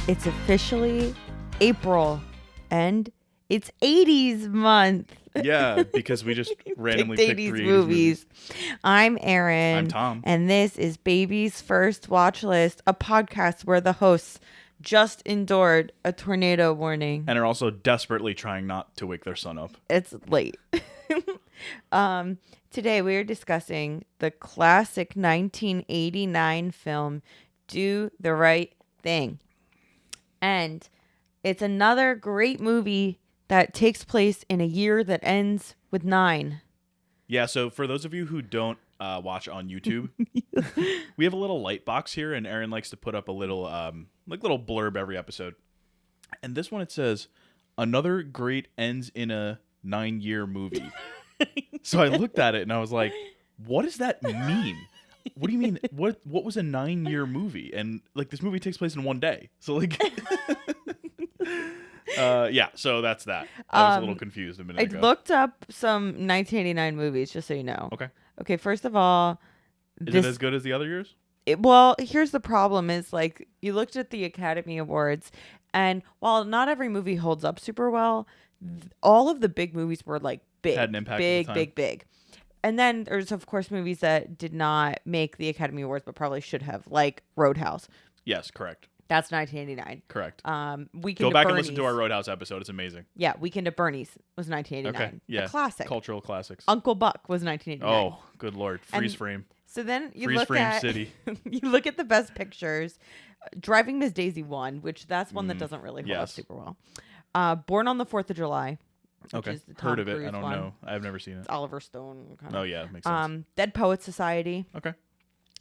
It's officially April and it's 80s month. Yeah, because we just randomly picked 80s 3 80s movies. I'm Erin. I'm Tom. And this is Baby's First Watchlist, a podcast where the hosts just endured a tornado warning. And are also desperately trying not to wake their son up. It's late. Today we are discussing the classic 1989 film, Do the Right Thing. And it's another great movie that takes place in a year that ends with 9. Yeah, so for those of you who don't watch on YouTube, we have a little light box here, and Erin likes to put up a little little blurb every episode. And this one, it says, "Another great ends in a 9-year movie." So I looked at it and I was like, what does that mean? What do you mean? What was a 9-year movie? And like, this movie takes place in 1 day. So like, yeah. So that's that. I was a little confused a minute ago. I looked up some 1989 movies, just so you know. Okay. Okay. First of all, Is it as good as the other years? Well, here's the problem: is like you looked at the Academy Awards, and while not every movie holds up super well, all of the big movies were like big, Had an impact big, at the time. big. And then there's, of course, movies that did not make the Academy Awards but probably should have, like Roadhouse. Yes, correct. That's 1989. Correct. Weekend Go at back Bernie's. and listen to our Roadhouse episode. It's amazing. Yeah, Weekend at Bernie's was 1989. Okay. Yeah. A classic. Cultural classics. Uncle Buck was 1989. Oh, good Lord. Freeze And frame. So then you Freeze look frame at city. you look at the best pictures. Driving Miss Daisy won, which that's one that doesn't really hold up yes. super well. Born on the 4th of July. Which Okay. is the Tom Heard of it. Cruise I don't one. know. I've never seen it. It's Oliver Stone. Kind of. Oh, yeah. Makes sense. Dead Poets Society. Okay.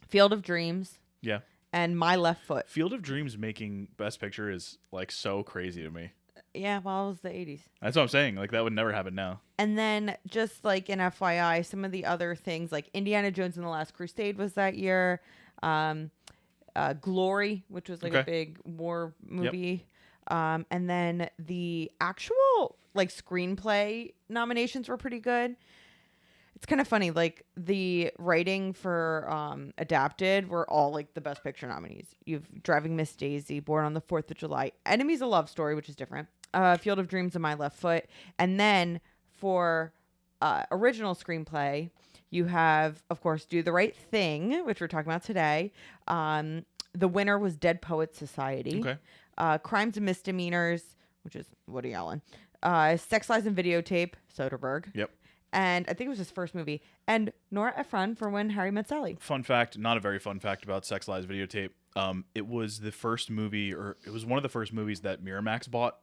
Field of Dreams. Yeah. And My Left Foot. Field of Dreams making Best Picture is like so crazy to me. Yeah, well, it was the 80s. That's what I'm saying. Like, that would never happen now. And then just like an FYI, some of the other things like Indiana Jones and the Last Crusade was that year. Glory, which was like a big war movie. And then the actual like screenplay nominations were pretty good. It's kind of funny, like the writing for adapted were all like the Best Picture nominees. You've Driving Miss Daisy, Born on the 4th of July, Enemies: A Love Story, which is different, Field of Dreams and My Left Foot. And then for original screenplay, you have, of course, Do the Right Thing, which we're talking about today. The winner was Dead Poets Society. Okay. Crimes and Misdemeanors, which is Woody Allen. Sex, Lies, and Videotape, Soderbergh. Yep. And I think it was his first movie. And Nora Ephron for When Harry Met Sally. Fun fact, not a very fun fact about Sex, Lies, Videotape. It was the first movie, or it was one of the first movies that Miramax bought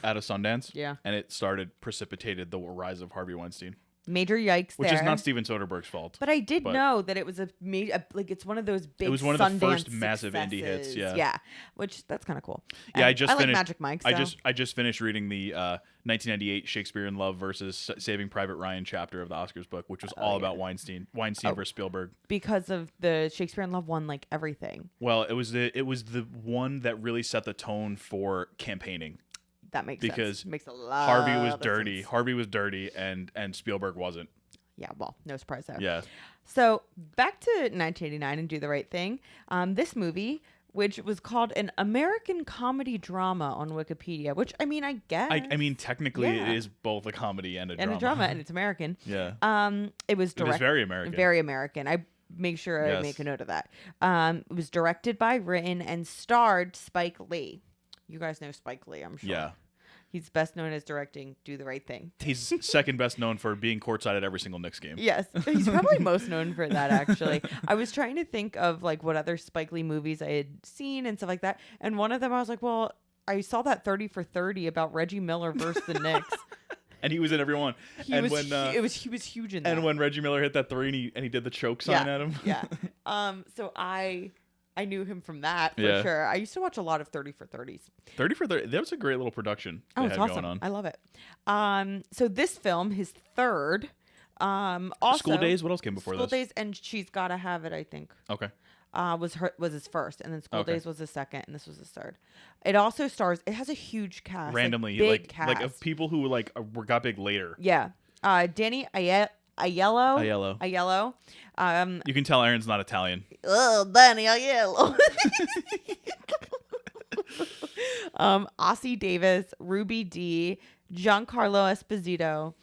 out of Sundance. Yeah. And it precipitated the rise of Harvey Weinstein. Major yikes Which there. is not Steven Soderbergh's fault. But I did know that it was like it's one of those big Sundance. It was one of the first massive indie hits. Yeah. Yeah. Which that's kind of cool. Yeah, And I like Magic Mike. So. I just finished reading the 1998 Shakespeare in Love versus Saving Private Ryan chapter of the Oscars book, which was all about Weinstein versus Spielberg. Because of the Shakespeare in Love won like everything. Well, it was the one that really set the tone for campaigning. That makes because sense. Makes a lot. Harvey was of dirty. sense. Harvey was dirty, and Spielberg wasn't. Yeah, well, no surprise there. Yeah. So back to 1989 and Do the Right Thing. This movie, which was called an American comedy drama on Wikipedia, which I mean, I guess. I mean, technically, it is both a comedy and a drama. And it's American. Yeah. It was It is very American. Very American. I make sure I make a note of that. It was directed by, written, and starred Spike Lee. You guys know Spike Lee, I'm sure. Yeah. He's best known as directing Do the Right Thing. He's second best known for being courtside at every single Knicks game. Yes. He's probably most known for that, actually. I was trying to think of like what other Spike Lee movies I had seen and stuff like that. And one of them I was like, well, I saw that 30 for 30 about Reggie Miller versus the Knicks. And he was in every one. He was huge in that. And when Reggie Miller hit that 3 and he did the choke sign at him. Yeah. So I knew him from that for sure. I used to watch a lot of 30 for 30s. 30 for 30. That was a great little production they had it's awesome. going on. I love it. So this film, his third, also School Days. What else came before School this? Days and She's Gotta Have It, I think. Okay. Was his first, and then School Days was his second, and this was his third. It also stars. It has a huge cast. Randomly, big cast. like of people who got big later. Yeah. Danny Aiello. You can tell Erin's not Italian. Oh, Danny Aiello. Ossie Davis, Ruby Dee, Giancarlo Esposito,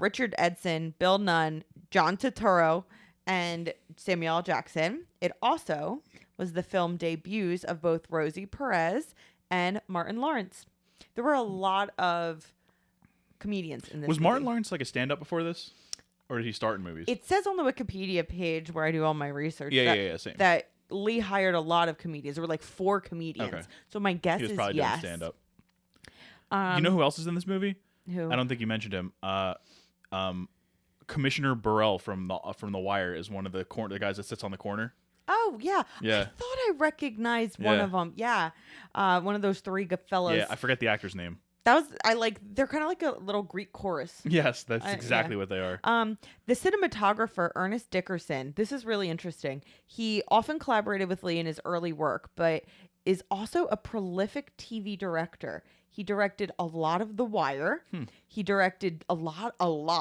Richard Edson, Bill Nunn, John Turturro, and Samuel L. Jackson. It also was the film debuts of both Rosie Perez and Martin Lawrence. There were a lot of comedians in this Was movie. Martin Lawrence like a stand-up before this? Or did he start in movies? It says on the Wikipedia page where I do all my research Same. that Lee hired a lot of comedians. There were like 4 comedians. Okay. So my guess He was is probably yes. doing stand-up. You know who else is in this movie? Who? I don't think you mentioned him. Commissioner Burrell from The Wire is one of the guys that sits on the corner. Oh, yeah. Yeah. I thought I recognized one of them. Yeah. One of those 3 good fellows. Yeah, I forget the actor's name. They're kind of like a little Greek chorus. Yes, that's exactly what they are. The cinematographer, Ernest Dickerson, this is really interesting. He often collaborated with Lee in his early work, but is also a prolific TV director. He directed a lot of The Wire. He directed a lot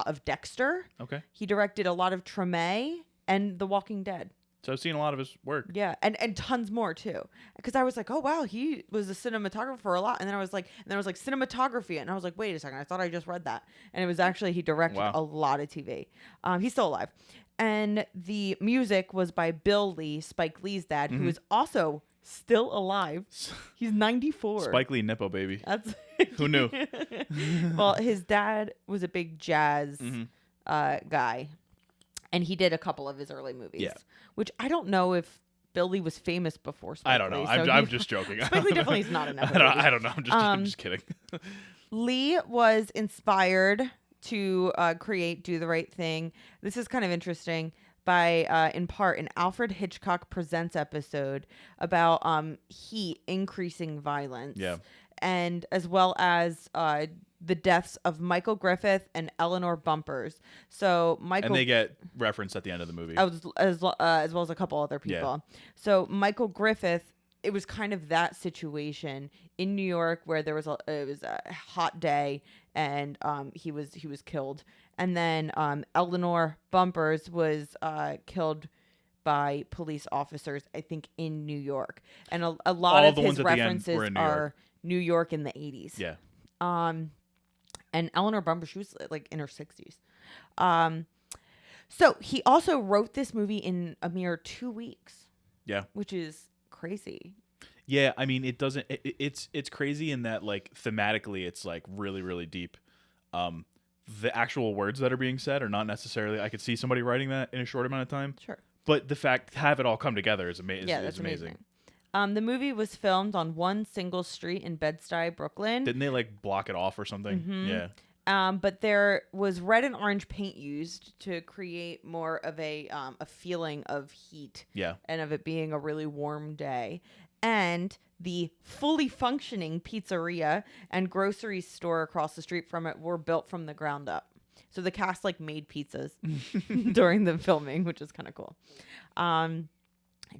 of Dexter. Okay. He directed a lot of Treme and The Walking Dead. So I've seen a lot of his work. Yeah, and tons more too. Because I was like, oh wow, he was a cinematographer for a lot. And then I was like, cinematography, and I was like, wait a second, I thought I just read that. And it was actually he directed a lot of TV. He's still alive. And the music was by Bill Lee, Spike Lee's dad, who is also still alive. He's 94. Spike Lee, Nippo baby. That's Who knew? Well, his dad was a big jazz guy. And he did a couple of his early movies. Yeah. Which I don't know if Bill Lee was famous before Spike I don't know. Lee, I'm just joking. Spike Lee definitely is not in that movie. I don't know. I'm just kidding. Lee was inspired to create Do the Right Thing. This is kind of interesting by, in part, an Alfred Hitchcock Presents episode about heat increasing violence. Yeah. And as well as the deaths of Michael Griffith and Eleanor Bumpurs. So Michael, and they get referenced at the end of the movie. as well as a couple other people. Yeah. So Michael Griffith, it was kind of that situation in New York where it was a hot day and he was killed. And then Eleanor Bumpurs was killed by police officers, I think, in New York. And a lot of his references are New York in the 80s. Yeah. And Eleanor Bumpurs, she was like in her 60s. So he also wrote this movie in a mere 2 weeks. Yeah. Which is crazy. Yeah, I mean, it's crazy in that, like, thematically it's like really, really deep. The actual words that are being said are not necessarily, I could see somebody writing that in a short amount of time. Sure. But the fact, have it all come together is amazing. Yeah, that's amazing. The movie was filmed on one single street in Bed-Stuy, Brooklyn. Didn't they like block it off or something? Mm-hmm. Yeah. But there was red and orange paint used to create more of a feeling of heat. Yeah. And of it being a really warm day. And the fully functioning pizzeria and grocery store across the street from it were built from the ground up. So the cast like made pizzas during the filming, which is kind of cool.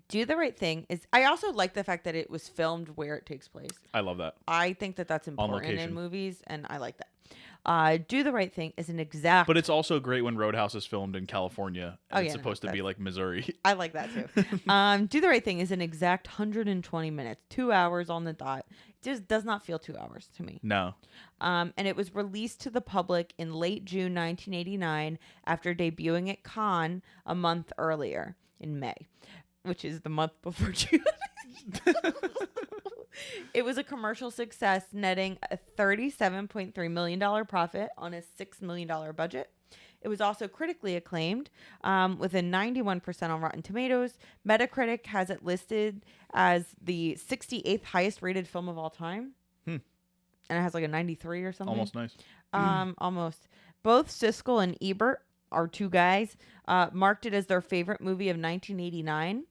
Do the Right Thing is. I also like the fact that it was filmed where it takes place. I love that. I think that that's important in location. movies, and I like that. Do the Right Thing is an exact. But it's also great when Roadhouse is filmed in California. And it's supposed to be like Missouri. I like that too. Do the Right Thing is an exact 120 minutes, 2 hours on the dot. It just does not feel 2 hours to me. No. And it was released to the public in late June 1989 after debuting at Cannes a month earlier in May, which is the month before June. It was a commercial success, netting a $37.3 million profit on a $6 million budget. It was also critically acclaimed with a 91% on Rotten Tomatoes. Metacritic has it listed as the 68th highest rated film of all time. And it has like a 93 or something. Almost nice. Almost. Both Siskel and Ebert, our two guys, marked it as their favorite movie of 1989.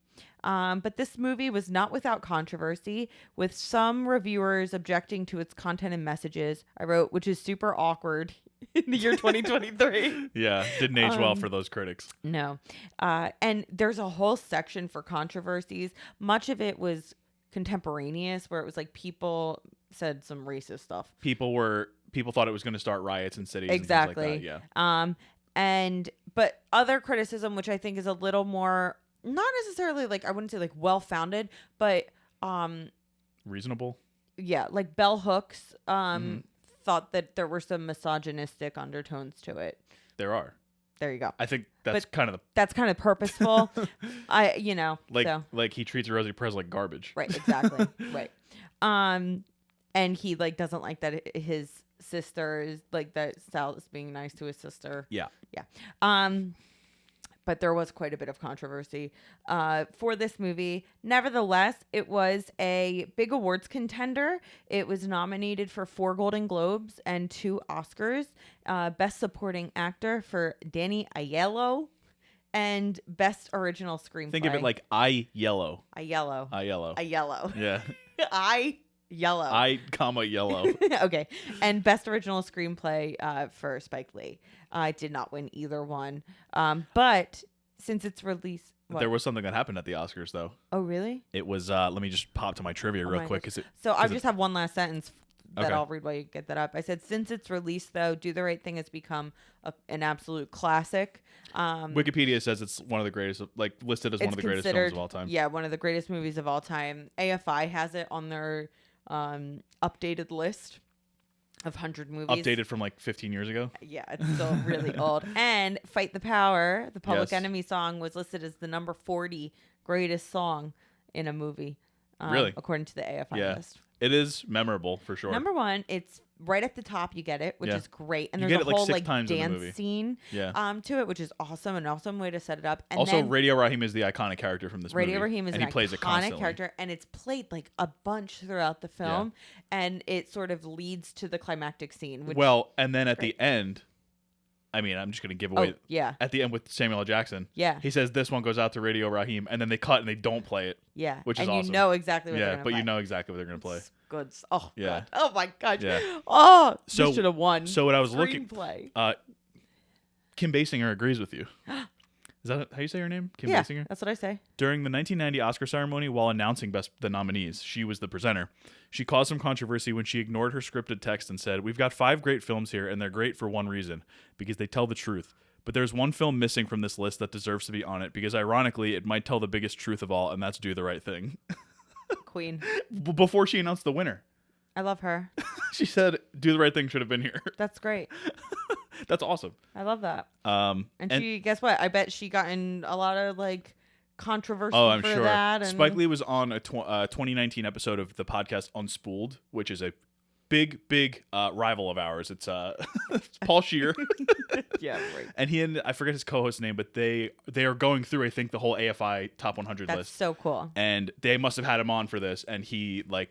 But this movie was not without controversy, with some reviewers objecting to its content and messages. I wrote, which is super awkward in the year 2023. Yeah, didn't age well for those critics. No. And there's a whole section for controversies. Much of it was contemporaneous, where it was like people said some racist stuff. People thought it was going to start riots in cities. Exactly. And things like that, yeah. But other criticism, which I think is a little more, not necessarily like, I wouldn't say like well-founded, but reasonable. Yeah, like Bell Hooks thought that there were some misogynistic undertones to it. There are. There you go. I think that's kind of that's kind of purposeful. like he treats Rosie Perez like garbage. Right, exactly. Right. And he like doesn't like that his sister is like that Sal is being nice to his sister. Yeah. But there was quite a bit of controversy for this movie. Nevertheless, it was a big awards contender. It was nominated for 4 Golden Globes and 2 Oscars. Best Supporting Actor for Danny Aiello and Best Original Screenplay. Think of it like Aiello. Aiello. Yeah. Yellow. Yellow. Okay. And Best Original Screenplay for Spike Lee. I did not win either one. But since its release... What? There was something that happened at the Oscars, though. Oh, really? It was... let me just pop to my trivia real quick. So I just have one last sentence that I'll read while you get that up. I said, since its release, though, Do the Right Thing has become an absolute classic. Wikipedia says it's one of the greatest, like listed as one of the greatest films of all time. Yeah, one of the greatest movies of all time. AFI has it on their updated list of 100 movies. Updated from like 15 years ago. Yeah, it's still really old. And Fight the Power, the Public Enemy song, was listed as the number 40 greatest song in a movie. Really? According to the AFI list. It is memorable for sure. Number 1, it's right at the top. You get it, which is great. And you there's get a it whole like 6 times dance scene to it, which is awesome. An awesome way to set it up. And also, then, Radio Raheem is the iconic character from this movie. Radio Raheem is and an he plays it iconic constantly. character, and it's played like a bunch throughout the film, and it sort of leads to the climactic scene. Which and then at the end, I mean, I'm just going to give away. At the end with Samuel L. Jackson. Yeah. He says this one goes out to Radio Raheem, and then they cut and they don't play it. Yeah. Which is awesome. And you know exactly what they're going to play. Yeah, but you know exactly what they're going to play. It's good. Oh, yeah. God. Oh, my God. Yeah. Oh, you should have won. So what I was looking... Screenplay. Kim Basinger agrees with you. Is that how you say her name? Kim Basinger? That's what I say. During the 1990 Oscar ceremony, while announcing the nominees, she was the presenter. She caused some controversy when she ignored her scripted text and said, "We've got 5 great films here, and they're great for one reason, because they tell the truth. But there's one film missing from this list that deserves to be on it, because ironically, it might tell the biggest truth of all, and that's Do the Right Thing." Queen. Before she announced the winner. I love her. She said, "Do the Right Thing" should have been here. That's great. That's awesome. I love that. And she, guess what? I bet she got in a lot of like controversy I'm for sure. that. And Spike Lee was on a 2019 episode of the podcast Unspooled, which is a big rival of ours. It's Paul Scheer. Yeah, right. And I forget his co-host's name, but they are going through, I think, the whole AFI top 100 list. That's so cool. And they must have had him on for this, and he like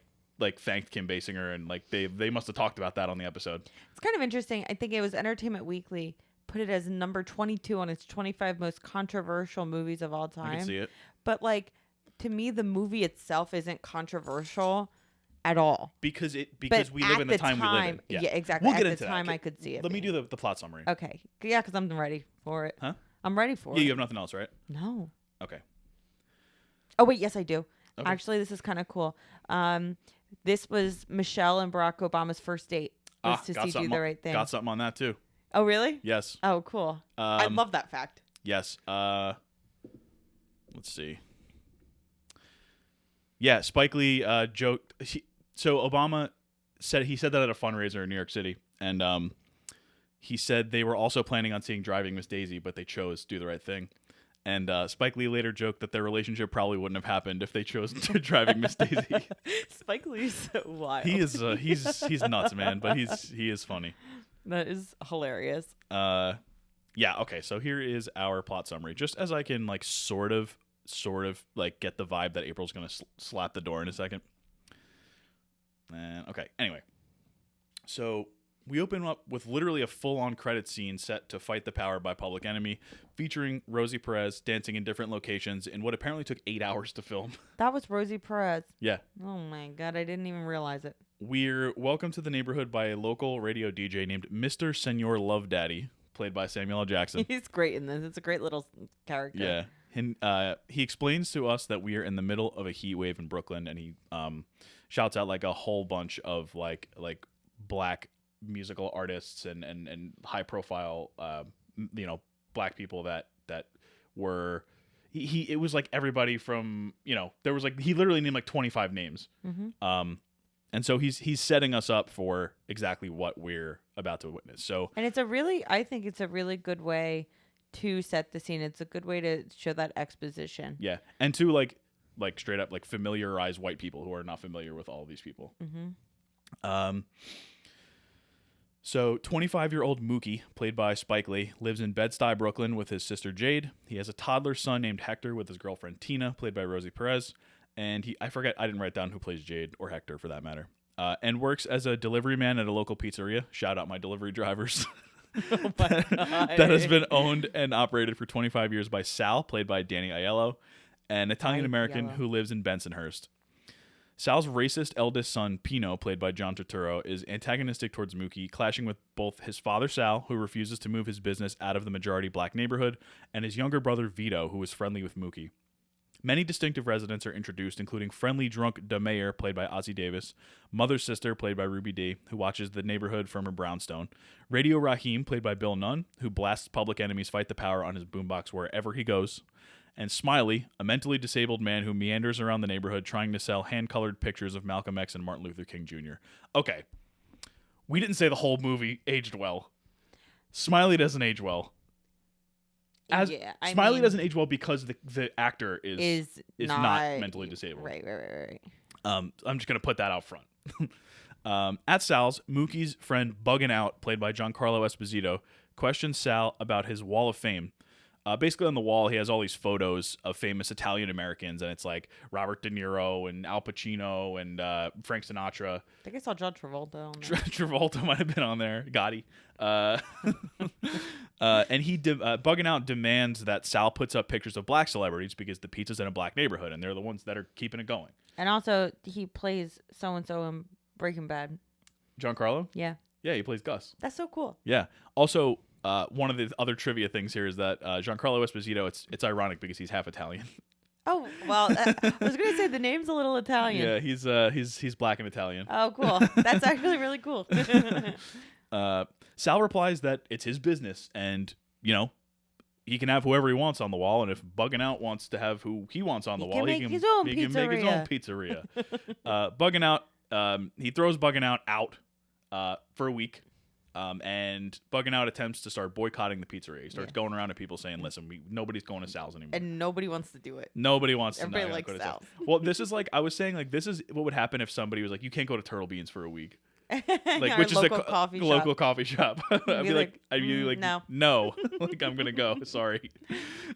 thanked Kim Basinger, and like they must have talked about that on the episode. It's kind of interesting. I think it was Entertainment Weekly put it as number 22 on its 25 most controversial movies of all time. I can see it. But like, to me, the movie itself isn't controversial at all. Because we live in the time we live in. Yeah, exactly. We'll get at into the time that. I could see it. Let me do the plot summary. Okay. Yeah, because I'm ready for it. Huh? I'm ready for it. Yeah, you have nothing else, right? No. Okay. Oh, wait. Yes, I do. Okay. Actually, this is kind of cool. This was Michelle and Barack Obama's first date. Was to see Do the Right Thing. Got something on that, too. Oh, really? Yes. Oh, cool. I love that fact. Yes. Let's see. Yeah, Spike Lee joked. So Obama said that at a fundraiser in New York City, and he said they were also planning on seeing Driving Miss Daisy, but they chose Do the Right Thing. And Spike Lee later joked that their relationship probably wouldn't have happened if they chose Driving Miss Daisy. Spike Lee's so wild. He is he's nuts, man, but he is funny. That is hilarious. Yeah, okay, so here is our plot summary. Just as I can like sort of like get the vibe that April's going to slap the door in a second. And okay, anyway. So we open up with literally a full-on credit scene set to Fight the Power by Public Enemy, featuring Rosie Perez dancing in different locations in what apparently took 8 hours to film. That was Rosie Perez. Yeah. Oh my God, I didn't even realize it. We're welcomed to the neighborhood by a local radio DJ named Mr. Senor Love Daddy, played by Samuel L. Jackson. He's great in this. It's a great little character. Yeah. And he explains to us that we are in the middle of a heat wave in Brooklyn, and he shouts out like a whole bunch of like black musical artists and high profile black people that were it was like everybody from there was like he literally named like 25 names. Mm-hmm. And so he's setting us up for exactly what we're about to witness. So, and I think it's a really good way to set the scene. It's a good way to show that exposition. Yeah, and to like straight up like familiarize white people who are not familiar with all of these people. So 25-year-old Mookie, played by Spike Lee, lives in Bed-Stuy, Brooklyn with his sister Jade. He has a toddler son named Hector with his girlfriend Tina, played by Rosie Perez. And I didn't write down who plays Jade or Hector for that matter. And works as a delivery man at a local pizzeria. Shout out my delivery drivers. Oh my God. That has been owned and operated for 25 years by Sal, played by Danny Aiello, an Italian-American who lives in Bensonhurst. Sal's racist eldest son, Pino, played by John Turturro, is antagonistic towards Mookie, clashing with both his father, Sal, who refuses to move his business out of the majority black neighborhood, and his younger brother, Vito, who is friendly with Mookie. Many distinctive residents are introduced, including friendly drunk Da Mayor, played by Ozzie Davis, Mother's Sister, played by Ruby Dee, who watches the neighborhood from her brownstone, Radio Raheem, played by Bill Nunn, who blasts Public Enemy's Fight the Power on his boombox wherever he goes, and Smiley, a mentally disabled man who meanders around the neighborhood trying to sell hand-colored pictures of Malcolm X and Martin Luther King Jr. Okay, we didn't say the whole movie aged well. Smiley doesn't age well. Smiley doesn't age well because the actor is not mentally disabled. Right. I'm just going to put that out front. At Sal's, Mookie's friend Buggin' Out, played by Giancarlo Esposito, questions Sal about his wall of fame. Basically, on the wall, he has all these photos of famous Italian Americans, and it's like Robert De Niro and Al Pacino and Frank Sinatra. I think I saw John Travolta on there. Travolta might have been on there. Gotti. And Buggin' Out demands that Sal puts up pictures of black celebrities because the pizza's in a black neighborhood, and they're the ones that are keeping it going. And also, he plays so-and-so in Breaking Bad. Giancarlo? Yeah. Yeah, he plays Gus. That's so cool. Yeah. Also, one of the other trivia things here is that Giancarlo Esposito, it's ironic because he's half Italian. Oh, well, I was going to say the name's a little Italian. Yeah, he's black and Italian. Oh, cool. That's actually really cool. Sal replies that it's his business and, he can have whoever he wants on the wall, and if Buggin' Out wants to have who he wants on the wall, he can make his own pizzeria. Buggin' Out, he throws Buggin' Out for a week. And Buggin' Out attempts to start boycotting the pizzeria. He starts going around to people saying, listen, nobody's going to Sal's anymore. And nobody wants to do it. Nobody wants to. Everybody likes Sal's. Well, this is like, I was saying, like, this is what would happen if somebody was like, you can't go to Turtle Beans for a week. Like, which is a local coffee shop. I'd be like, no. Like, I'm going to go. Sorry.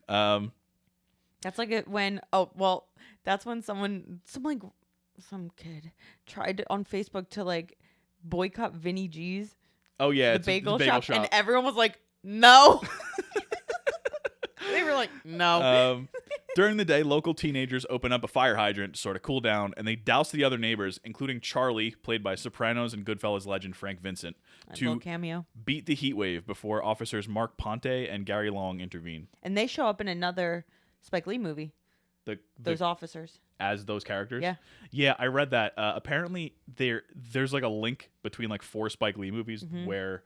That's like that's when some kid tried on Facebook to like boycott Vinny G's. Oh yeah, the bagel shop, and everyone was like, "No." They were like, "No." During the day, local teenagers open up a fire hydrant to sort of cool down, and they douse the other neighbors, including Charlie, played by Sopranos and Goodfellas legend Frank Vincent, to cameo. Beat the heat wave before officers Mark Ponte and Gary Long intervene. And they show up in another Spike Lee movie. Those officers. As those characters? Yeah, I read that. Apparently, there's like a link between like 4 Spike Lee movies where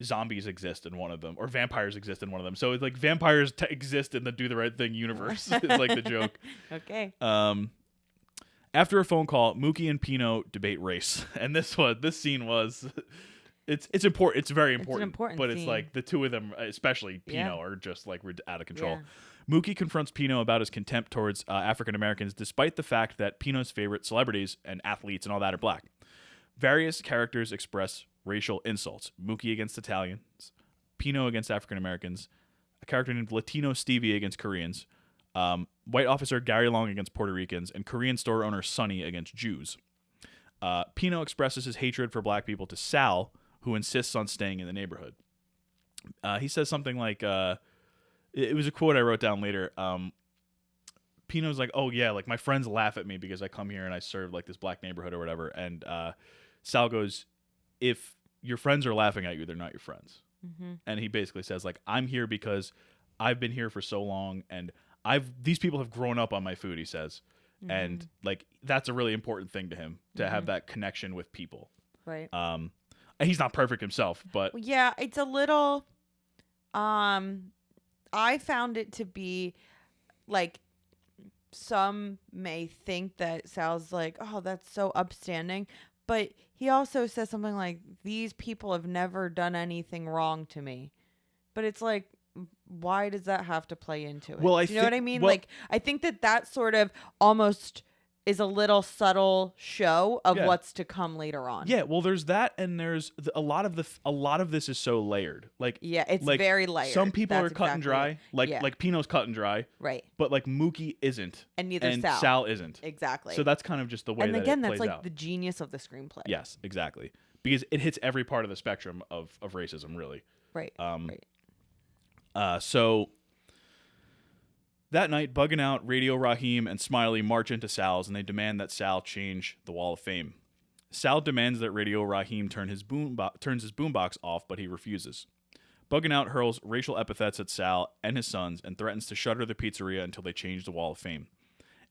zombies exist in one of them, or vampires exist in one of them. So it's like vampires exist in the Do the Right Thing universe. Is like the joke. Okay. After a phone call, Mookie and Pino debate race, and this scene was. It's important. It's very important. It's an important but scene. It's like the two of them, especially Pino, are just like out of control. Yeah. Mookie confronts Pino about his contempt towards African Americans, despite the fact that Pino's favorite celebrities and athletes and all that are black. Various characters express racial insults. Mookie against Italians, Pino against African Americans, a character named Latino Stevie against Koreans, white officer Gary Long against Puerto Ricans, and Korean store owner Sonny against Jews. Pino expresses his hatred for black people to Sal, who insists on staying in the neighborhood. He says something like, it was a quote I wrote down later. Pino's like, oh yeah, like my friends laugh at me because I come here and I serve like this black neighborhood or whatever. And Sal goes, if your friends are laughing at you, they're not your friends. Mm-hmm. And he basically says like, I'm here because I've been here for so long and these people have grown up on my food, he says. Mm-hmm. And like, that's a really important thing to him, to have that connection with people. Right. He's not perfect himself, but yeah, it's a little, I found it to be like some may think that Sal's like, oh, that's so upstanding. But he also says something like, these people have never done anything wrong to me. But it's like, why does that have to play into it? Well, Do you know what I mean? Like, I think that sort of almost is a little subtle show of what's to come later on. Yeah, well, there's that, and there's a lot of this is so layered. Like, it's like, very layered. Some people That's are cut and dry, like Pino's cut and dry, right? But like Mookie isn't, and neither Sal isn't. Exactly. So that's kind of just the way. And that again, it that's plays like out. the genius of the screenplay. Yes, exactly, because it hits every part of the spectrum of racism, really. Right. So that night, Bugging Out, Radio Raheem, and Smiley march into Sal's, and they demand that Sal change the Wall of Fame. Sal demands that Radio Raheem turns his boombox off, but he refuses. Bugging Out hurls racial epithets at Sal and his sons and threatens to shutter the pizzeria until they change the Wall of Fame.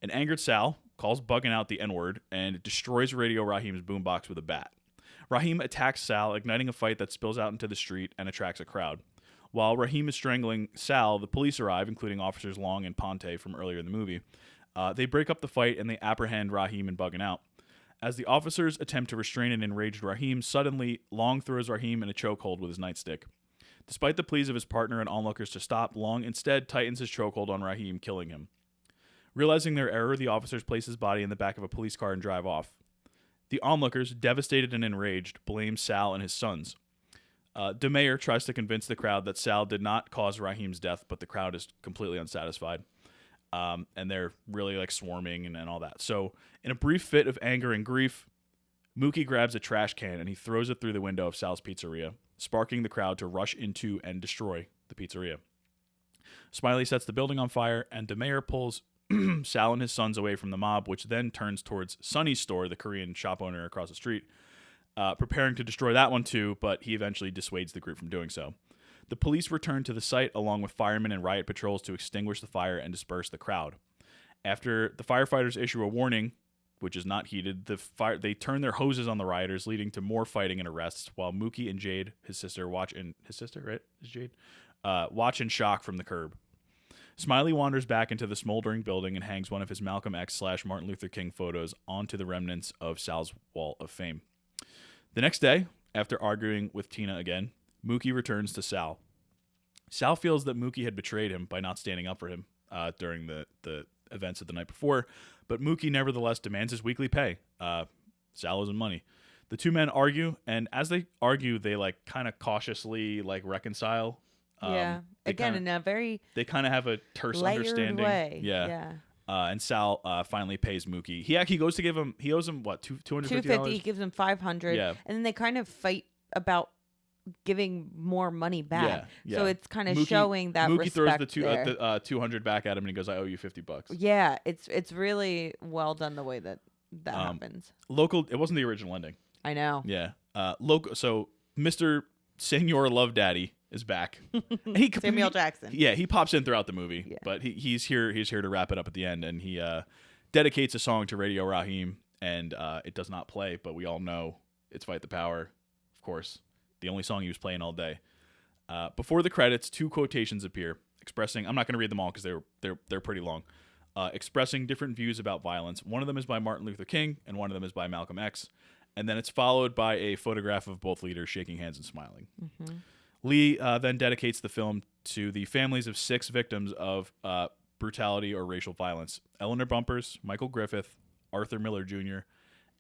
An angered Sal calls Bugging Out the N-word and destroys Radio Raheem's boombox with a bat. Raheem attacks Sal, igniting a fight that spills out into the street and attracts a crowd. While Raheem is strangling Sal, the police arrive, including Officers Long and Ponte from earlier in the movie. They break up the fight and they apprehend Raheem and Bugging Out. As the officers attempt to restrain an enraged Raheem, suddenly Long throws Raheem in a chokehold with his nightstick. Despite the pleas of his partner and onlookers to stop, Long instead tightens his chokehold on Raheem, killing him. Realizing their error, the officers place his body in the back of a police car and drive off. The onlookers, devastated and enraged, blame Sal and his sons. DeMayer tries to convince the crowd that Sal did not cause Raheem's death, but the crowd is completely unsatisfied. And they're really like swarming and all that. So in a brief fit of anger and grief, Mookie grabs a trash can and he throws it through the window of Sal's pizzeria, sparking the crowd to rush into and destroy the pizzeria. Smiley sets the building on fire, and DeMayer pulls Sal and his sons away from the mob, which then turns towards Sonny's store, the Korean shop owner across the street, preparing to destroy that one too, but he eventually dissuades the group from doing so. The police return to the site along with firemen and riot patrols to extinguish the fire and disperse the crowd. After the firefighters issue a warning, which is not heeded, they turn their hoses on the rioters, leading to more fighting and arrests, while Mookie and Jade, his sister, watch in shock from the curb. Smiley wanders back into the smoldering building and hangs one of his Malcolm X / Martin Luther King photos onto the remnants of Sal's Wall of Fame. The next day, after arguing with Tina again, Mookie returns to Sal. Sal feels that Mookie had betrayed him by not standing up for him during the events of the night before, but Mookie nevertheless demands his weekly pay. Sal owes him money. The two men argue, and as they argue, they like kind of cautiously like reconcile. Again, in a very they kind of have a terse understanding way. And Sal finally pays Mookie. He actually goes to give him. He owes him what, $250? He gives him $500. Yeah. And then they kind of fight about giving more money back. Yeah. So it's kind of showing that Mookie respect throws the 200 back at him, and he goes, "I owe you $50." Yeah, it's really well done the way that happens. It wasn't the original ending. I know. Yeah. So Mr. Senor Love Daddy is back. Samuel Jackson. Yeah, he pops in throughout the movie, yeah. But he's here to wrap it up at the end, and he dedicates a song to Radio Raheem, and it does not play, but we all know it's Fight the Power, of course, the only song he was playing all day. Before the credits, two quotations appear expressing, I'm not going to read them all because they're pretty long, expressing different views about violence. One of them is by Martin Luther King, and one of them is by Malcolm X, and then it's followed by a photograph of both leaders shaking hands and smiling. Mm-hmm. Lee then dedicates the film to the families of 6 victims of brutality or racial violence: Eleanor Bumpers, Michael Griffith, Arthur Miller Jr.,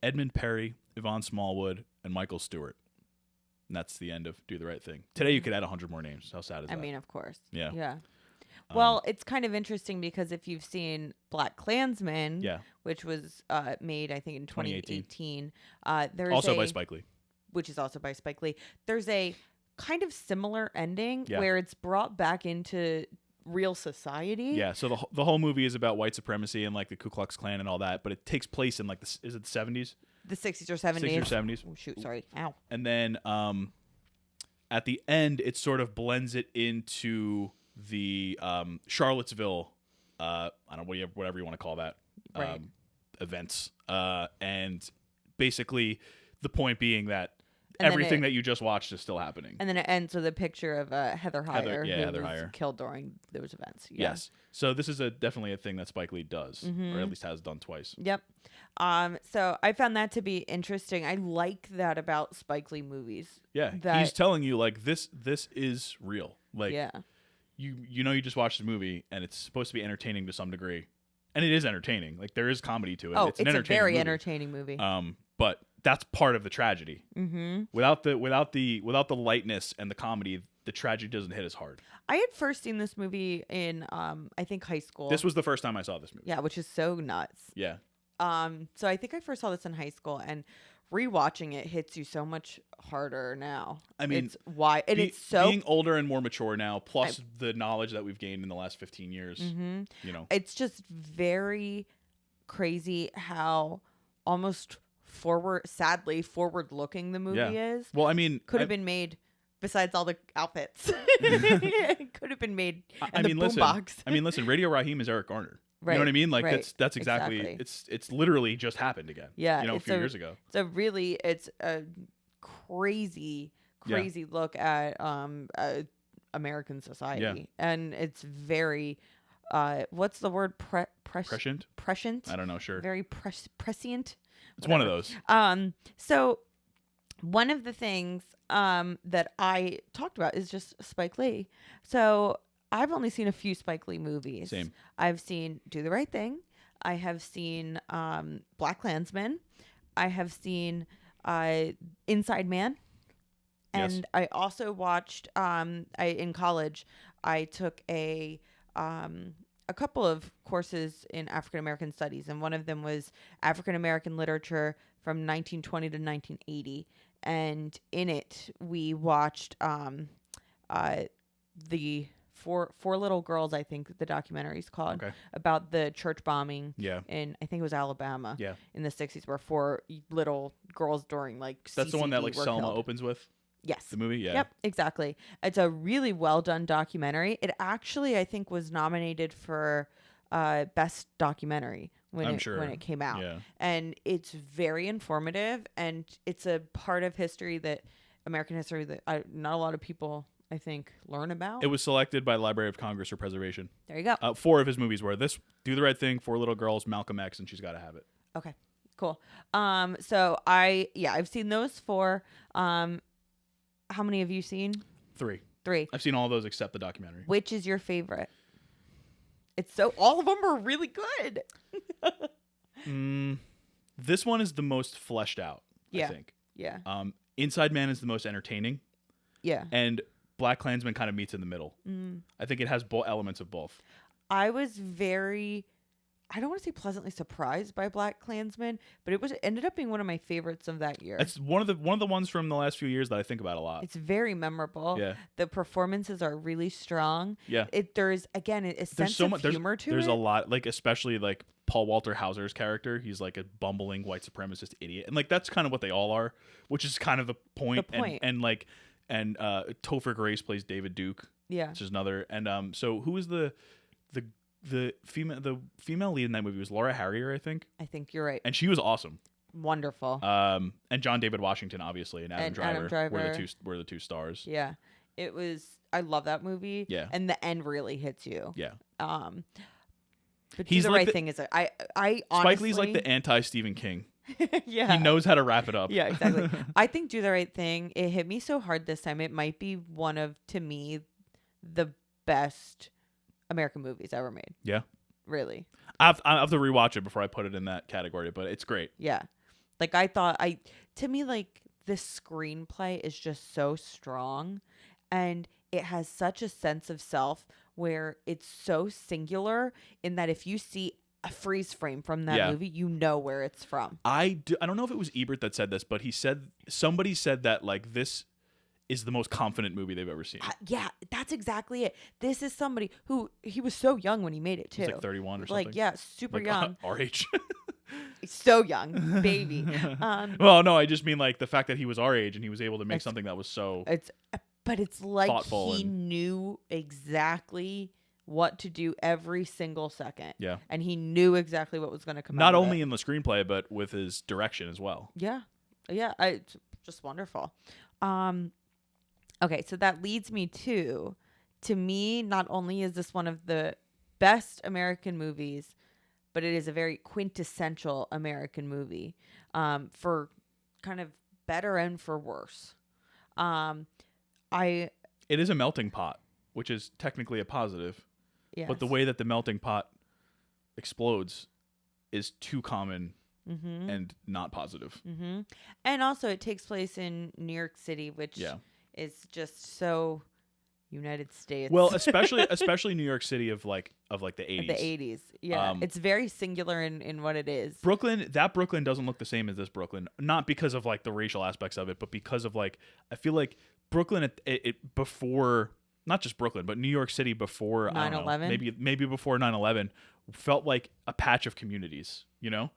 Edmund Perry, Yvonne Smallwood, and Michael Stewart. And that's the end of Do the Right Thing. Today you could add 100 more names. How sad is that? I mean, of course. Yeah. Yeah. Well, it's kind of interesting because if you've seen Black Klansman, which was made, I think, in 2018, there's also by Spike Lee. Which is also by Spike Lee. There's a kind of similar ending Yeah. where it's brought back into real society. Yeah, so the whole movie is about white supremacy and like the Ku Klux Klan and all that, but it takes place in like is it the 70s? The 60s or 70s. 60s or 70s. Oh, shoot, sorry. Ow. And then at the end, it sort of blends it into the Charlottesville, I don't know, whatever you want to call that, events. And basically the point being that everything that you just watched is still happening. And then it ends with a picture of Heather Heyer, who Heather was Heyer. killed during those events. Yeah. Yes. So this is definitely a thing that Spike Lee does, or at least has done twice. Yep. So I found that to be interesting. I like that about Spike Lee movies. Yeah. He's telling you like this is real. Like you just watched the movie and it's supposed to be entertaining to some degree. And it is entertaining. Like there is comedy to it. Oh, it's an a very movie. entertaining movie. But that's part of the tragedy. Without the lightness and the comedy, the tragedy doesn't hit as hard. I had first seen this movie in I think high school. This was the first time I saw this movie. Yeah, which is so nuts. Yeah. So I think I first saw this in high school, and rewatching it hits you so much harder now. I mean, it's why it's so being older and more mature now, plus the knowledge that we've gained in the last 15 years. You know, it's just very crazy how almost sadly forward looking the movie is. Well, I mean, could have been made. Besides all the outfits, it could have been made in the boombox. I mean, listen, Radio Raheem is Eric Garner. Right, you know what I mean? Like right, that's exactly. It's literally just happened again. Yeah, you know, a few years ago. It's a crazy look at American society, and it's very what's the word? Prescient. I don't know. Sure. Very prescient. It's one of those. So one of the things that I talked about is just Spike Lee. So I've only seen a few Spike Lee movies. Same. I've seen Do the Right Thing. I have seen Black Klansman. I have seen Inside Man. And I also watched in college I took a couple of courses in African American studies, and one of them was African American literature from 1920 to 1980. And in it, we watched the Four Little Girls, I think the documentary is called, about the church bombing in, I think it was Alabama in the 60s, where 4 little girls during like That's the one that like Selma killed. Opens with? Yes. The movie? Yeah. Yep, exactly. It's a really well done documentary. It actually, I think, was nominated for Best Documentary when it came out. Yeah. And it's very informative, and it's a part of history American history that not a lot of people, I think, learn about. It was selected by the Library of Congress for preservation. There you go. 4 of his movies were this: Do the Right Thing, 4 Little Girls, Malcolm X, and She's Gotta Have It. Okay, cool. So I've seen those 4. How many have you seen? 3. 3. I've seen all of those except the documentary. Which is your favorite? All of them are really good. This one is the most fleshed out, I think. Yeah. Inside Man is the most entertaining. Yeah. And Black Klansman kind of meets in the middle. I think it has both elements of both. I was I don't want to say pleasantly surprised by Black Klansman, but it ended up being one of my favorites of that year. It's one of the ones from the last few years that I think about a lot. It's very memorable. Yeah. The performances are really strong. Yeah. There's again a sense of humor to it. There's a lot, like especially like Paul Walter Hauser's character. He's like a bumbling white supremacist idiot, and like that's kind of what they all are, which is kind of the point. And Topher Grace plays David Duke. Yeah. Which is another. And so who is the female lead in that movie was Laura Harrier, I think. I think you're right. And she was awesome. Wonderful. And John David Washington, obviously, and Adam Driver were the two stars. Yeah. It was. I love that movie. Yeah. And the end really hits you. Yeah. But he's the right thing is I honestly, Spike Lee's like the anti Stephen King. Yeah. He knows how to wrap it up. Yeah, exactly. I think Do the Right Thing, it hit me so hard this time. It might be one of, to me, the best American movies ever made. Yeah. Really. I have to rewatch it before I put it in that category, but it's great. Yeah. Like I thought to me, like this screenplay is just so strong, and it has such a sense of self where it's so singular in that if you see a freeze frame from that movie, you know where it's from. I don't know if it was Ebert that said this, but somebody said that like this is the most confident movie they've ever seen. Yeah, that's exactly it. This is somebody who, he was so young when he made it too. He was like 31 or something. Like, yeah, super young. Our age. So young, baby. Well, no, I just mean like the fact that he was our age and he was able to make something that was so But it's like thoughtful he knew exactly what to do every single second. Yeah. And he knew exactly what was going to come out. Not only in the screenplay, but with his direction as well. Yeah. Yeah. just wonderful. Okay, so that leads me to me, not only is this one of the best American movies, but it is a very quintessential American movie, for kind of better and for worse. It is a melting pot, which is technically a positive, yes. but the way that the melting pot explodes is too common and not positive. And also it takes place in New York City, which is just so United States. Well, especially New York City of like the 80s. The 80s. Yeah. It's very singular in what it is. Brooklyn doesn't look the same as this Brooklyn, not because of like the racial aspects of it, but because of like, I feel like Brooklyn it before, not just Brooklyn, but New York City before 9/11, maybe before 9/11 felt like a patch of communities, you know?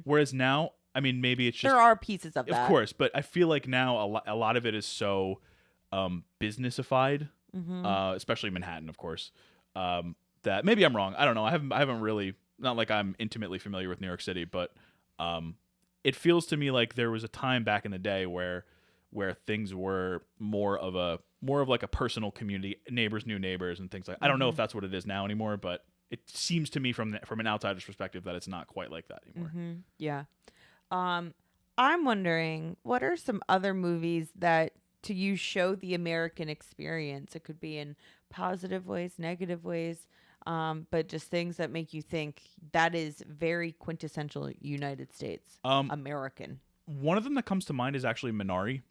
Whereas now, I mean, maybe it's just, there are pieces of that, of course, but I feel like now a lot of it is so businessified, especially Manhattan, of course. That maybe I'm wrong. I don't know. I haven't really, not like I'm intimately familiar with New York City, but it feels to me like there was a time back in the day where things were more of like a personal community, neighbors knew neighbors and things like. I don't know if that's what it is now anymore, but it seems to me from an outsider's perspective that it's not quite like that anymore. Yeah. I'm wondering, what are some other movies that to you show the American experience? It could be in positive ways, negative ways, but just things that make you think that is very quintessential United States, American. One of them that comes to mind is actually Minari,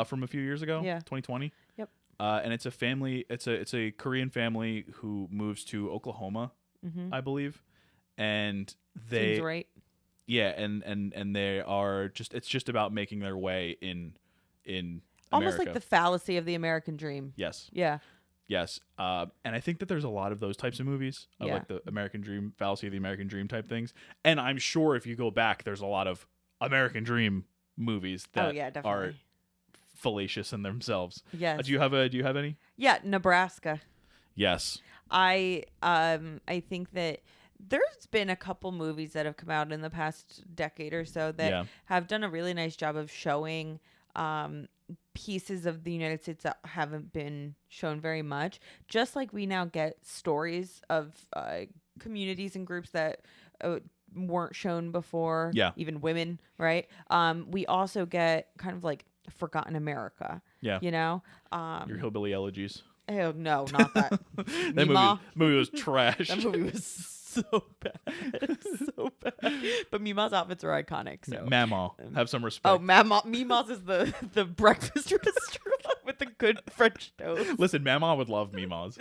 from a few years ago, 2020. Yep. And it's a family. It's a Korean family who moves to Oklahoma, I believe, and they. Seems right. Yeah, and they are just. It's just about making their way in almost America. like the fallacy of the American dream. Yes. Yeah. Yes. And I think that there's a lot of those types of movies, of like the American dream, fallacy of the American dream type things. And I'm sure if you go back, there's a lot of American dream movies that are fallacious in themselves. Yes. Do you have any? Yeah, Nebraska. Yes. I think that there's been a couple movies that have come out in the past decade or so that have done a really nice job of showing pieces of the United States that haven't been shown very much. Just like we now get stories of communities and groups that weren't shown before. Yeah. Even women, right? We also get kind of like Forgotten America. Yeah. You know? Your hillbilly elegies. Oh, no, not that. That movie was trash. That movie was so bad. So bad. But Mima's outfits are iconic. So. Mama. Have some respect. Oh, Mima's is the breakfast restaurant with the good French toast. Listen, Mama would love Mima's.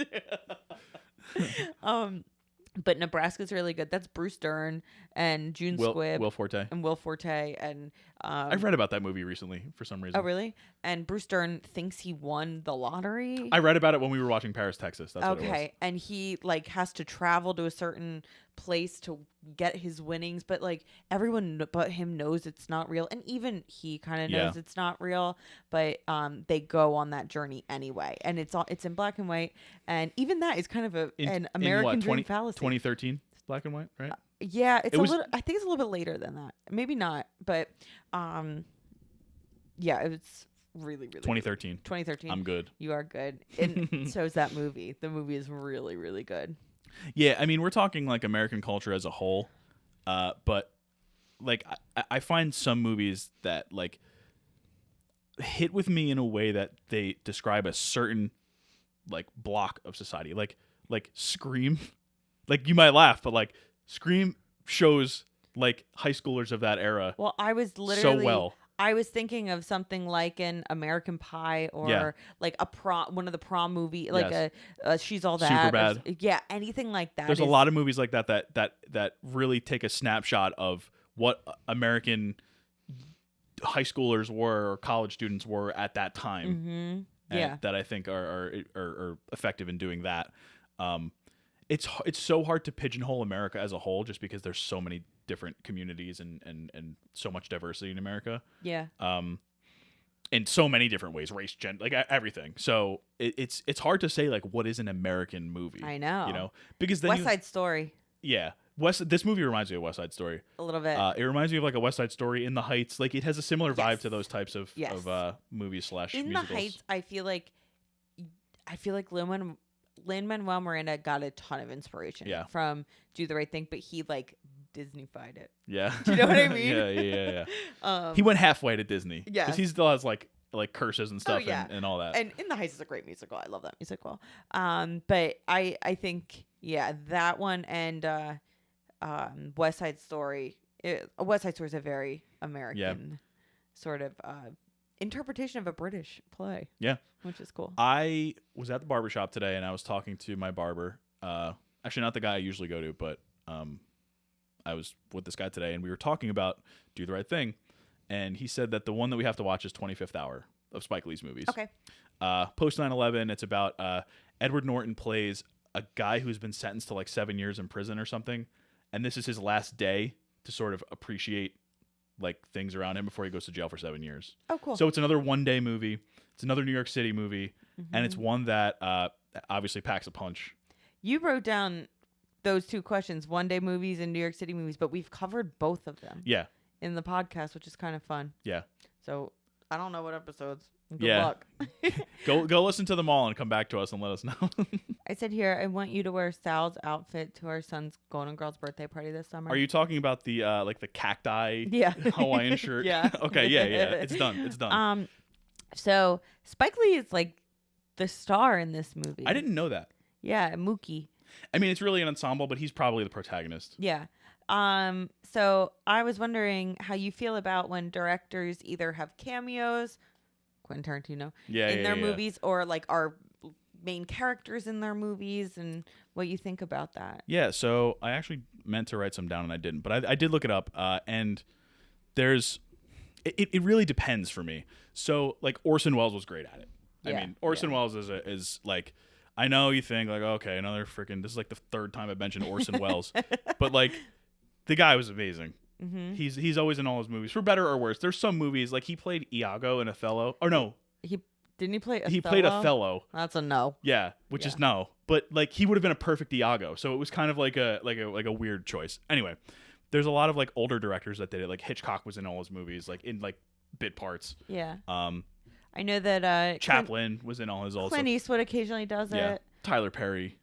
But Nebraska's really good. That's Bruce Dern and June Squibb. Will Forte. And Will Forte. And I've read about that movie recently for some reason. Oh, really? And Bruce Dern thinks he won the lottery. I read about it when we were watching Paris, Texas. That's what it was. Okay. And he like has to travel to a certain place to get his winnings, but like everyone but him knows it's not real, and even he kind of knows it's not real, but they go on that journey anyway, and it's in black and white, and even that is kind of an American dream fallacy. 2013 black and white, right? Yeah, I think it's a little bit later than that, maybe not, but yeah, it's really 2013 good. 2013. I'm good. You are good. And so is that movie. The movie is really, really good. Yeah, I mean, we're talking like American culture as a whole, but like I find some movies that like hit with me in a way that they describe a certain like block of society, like Scream. Like you might laugh, but like Scream shows like high schoolers of that era. Well, I was literally so well. I was thinking of something like an American Pie or like one of the prom movie, like a She's All That. Superbad. Yeah, anything like that. There's a lot of movies like that really take a snapshot of what American high schoolers were or college students were at that time. And that I think are effective in doing that. It's so hard to pigeonhole America as a whole just because there's so many different communities and so much diversity in America. Yeah. In so many different ways, race, gender, like everything. So it's hard to say like what is an American movie. I know. You know, because then West Side Story. Yeah, This movie reminds me of West Side Story. A little bit. It reminds me of like a West Side Story, In the Heights. Like it has a similar vibe to those types of movies slash In musicals. the Heights, I feel like Lin-Manuel Miranda got a ton of inspiration from Do the Right Thing, but he like Disneyfied it. Yeah. Do you know what I mean? yeah. He went halfway to Disney. Yeah. Because he still has like curses and stuff and all that. And In the Heights is a great musical. I love that musical. But I think that one and West Side Story. West Side Story is a very American sort of interpretation of a British play. Yeah. Which is cool. I was at the barbershop today and I was talking to my barber. Actually, not the guy I usually go to, but I was with this guy today and we were talking about Do the Right Thing. And he said that the one that we have to watch is 25th Hour of Spike Lee's movies. Okay. Post 9/11, it's about Edward Norton plays a guy who's been sentenced to like 7 years in prison or something. And this is his last day to sort of appreciate like things around him before he goes to jail for 7 years. Oh, cool. So it's another one-day movie. It's another New York City movie. And it's one that obviously packs a punch. You wrote down those two questions, one-day movies and New York City movies, but we've covered both of them. Yeah. In the podcast, which is kind of fun. Yeah. So I don't know what episodes. Good luck. Go listen to them all and come back to us and let us know. I said here, I want you to wear Sal's outfit to our son's Golden Girls birthday party this summer. Are you talking about the like the cacti Hawaiian shirt? Yeah. Okay, yeah. It's done. It's done. So Spike Lee is like the star in this movie. I didn't know that. Yeah, Mookie. I mean, it's really an ensemble, but he's probably the protagonist. Yeah. So I was wondering how you feel about when directors either have cameos, Quentin Tarantino, in their movies, or like are main characters in their movies, and what you think about that. Yeah, so I actually meant to write some down and I didn't, but I did look it up, and there's it really depends for me. So like Orson Welles was great at it. I mean, Orson Welles is like, I know you think like, okay, another freaking, this is like the third time I've mentioned Orson Welles, but like the guy was amazing. Mm-hmm. He's always in all his movies, for better or worse. There's some movies like he played Iago in Othello. Or no, didn't he play Othello? He played Othello. That's a no. Yeah, which is no. But like he would have been a perfect Iago. So it was kind of like a weird choice. Anyway, there's a lot of like older directors that did it. Like Hitchcock was in all his movies, like in like bit parts. Yeah. I know that Chaplin was in all his also. Clint Eastwood occasionally does it. Tyler Perry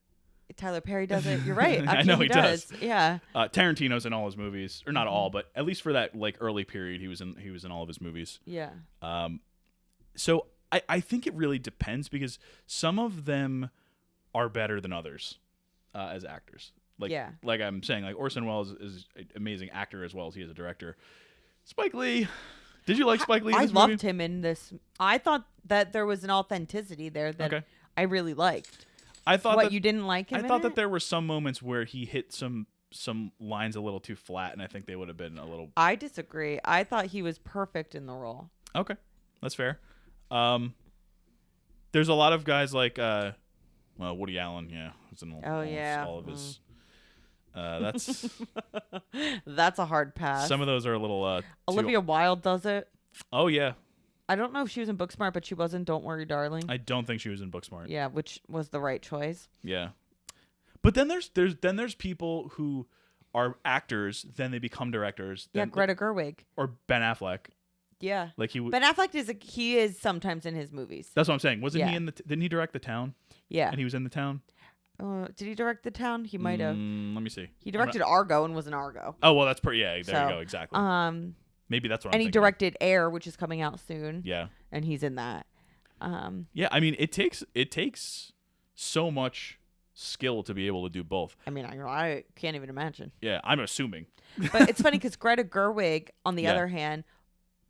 does it. You're right. Actually, I know he does. Yeah. Tarantino's in all his movies, or not all, but at least for that like early period, he was in all of his movies. Yeah. So I think it really depends because some of them are better than others as actors. Like I'm saying, like Orson Welles is an amazing actor as well as he is a director. Spike Lee. Did you like Spike Lee? I loved him in this. I thought that there was an authenticity there that I really liked. I thought you didn't like him. I thought that there were some moments where he hit some lines a little too flat, and I think they would have been a little. I disagree. I thought he was perfect in the role. Okay, that's fair. There's a lot of guys like Woody Allen. Yeah, was in all of his. That's that's a hard pass. Some of those are a little. Olivia Wilde does it. Oh yeah. I don't know if she was in Booksmart, but she was in Don't Worry, Darling. I don't think she was in Booksmart. Yeah, which was the right choice. Yeah, but then there's people who are actors, then they become directors. Yeah, Greta Gerwig or Ben Affleck. Yeah, like Ben Affleck is sometimes in his movies. That's what I'm saying. Wasn't he in the? Didn't he direct The Town? Yeah, and he was in The Town. Did he direct The Town? He might have. Let me see. He directed Argo and was in Argo. Oh well, that's pretty. Yeah, there you go. Exactly. Maybe that's what. And he directed Air, which is coming out soon. Yeah. And he's in that. Yeah, I mean, it takes so much skill to be able to do both. I mean, I can't even imagine. Yeah, I'm assuming. But it's funny because Greta Gerwig, on the other hand,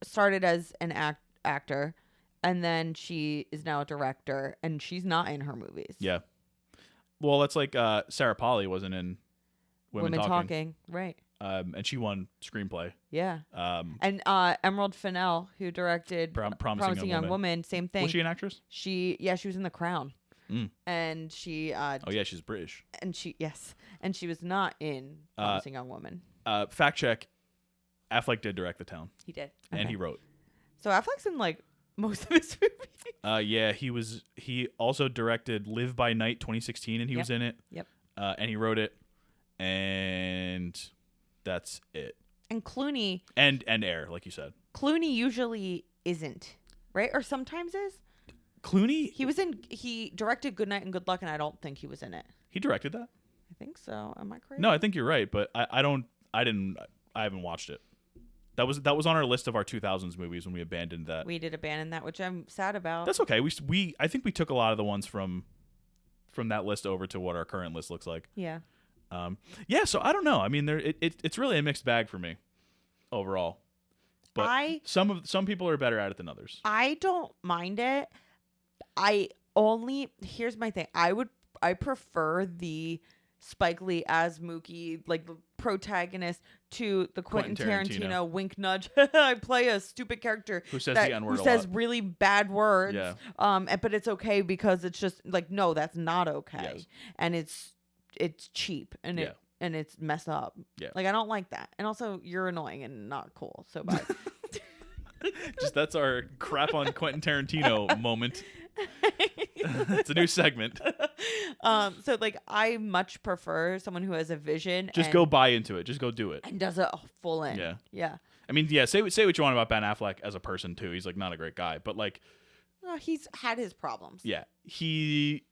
started as an actor, and then she is now a director, and she's not in her movies. Yeah. Well, that's like Sarah Polley wasn't in Women Talking. Right. And she won screenplay. Yeah. And Emerald Fennell, who directed Promising Young Woman, same thing. Was she an actress? She was in The Crown. And she oh yeah, she's British. And she was not in Promising Young Woman. Fact check. Affleck did direct The Town. He did. And he wrote. So Affleck's in like most of his movies. Yeah, he also directed Live by Night 2016 and he was in it. Yep. And he wrote it. and that's it. And Clooney and Air, like you said. Clooney usually isn't, right? Or sometimes is. Clooney, he directed Good Night and Good Luck, and I don't think he was in it. he directed that? I think so. Am I crazy? No, I think you're right, but I haven't watched it. That was on our list of our 2000s movies when we abandoned that. We did abandon that, which I'm sad about. That's okay. I think we took a lot of the ones from that list over to what our current list looks like. Yeah. Yeah, so I don't know. I mean, it's really a mixed bag for me overall. But some people are better at it than others. I don't mind it. Here's my thing. I prefer the Spike Lee as Mookie, like protagonist, to the Quentin Tarantino wink nudge. I play a stupid character who says the N-word who says really bad words. Yeah. But it's okay because it's just like, no, that's not okay. Yes. And it's cheap and it's messed up. Yeah. Like, I don't like that. And also, you're annoying and not cool. So bye. That's our crap on Quentin Tarantino moment. It's a new segment. So like, I much prefer someone who has a vision. Just go buy into it. Just go do it. And does it full in. Yeah. Yeah. I mean, yeah. Say what you want about Ben Affleck as a person too. He's like not a great guy, but like, he's had his problems. yeah, he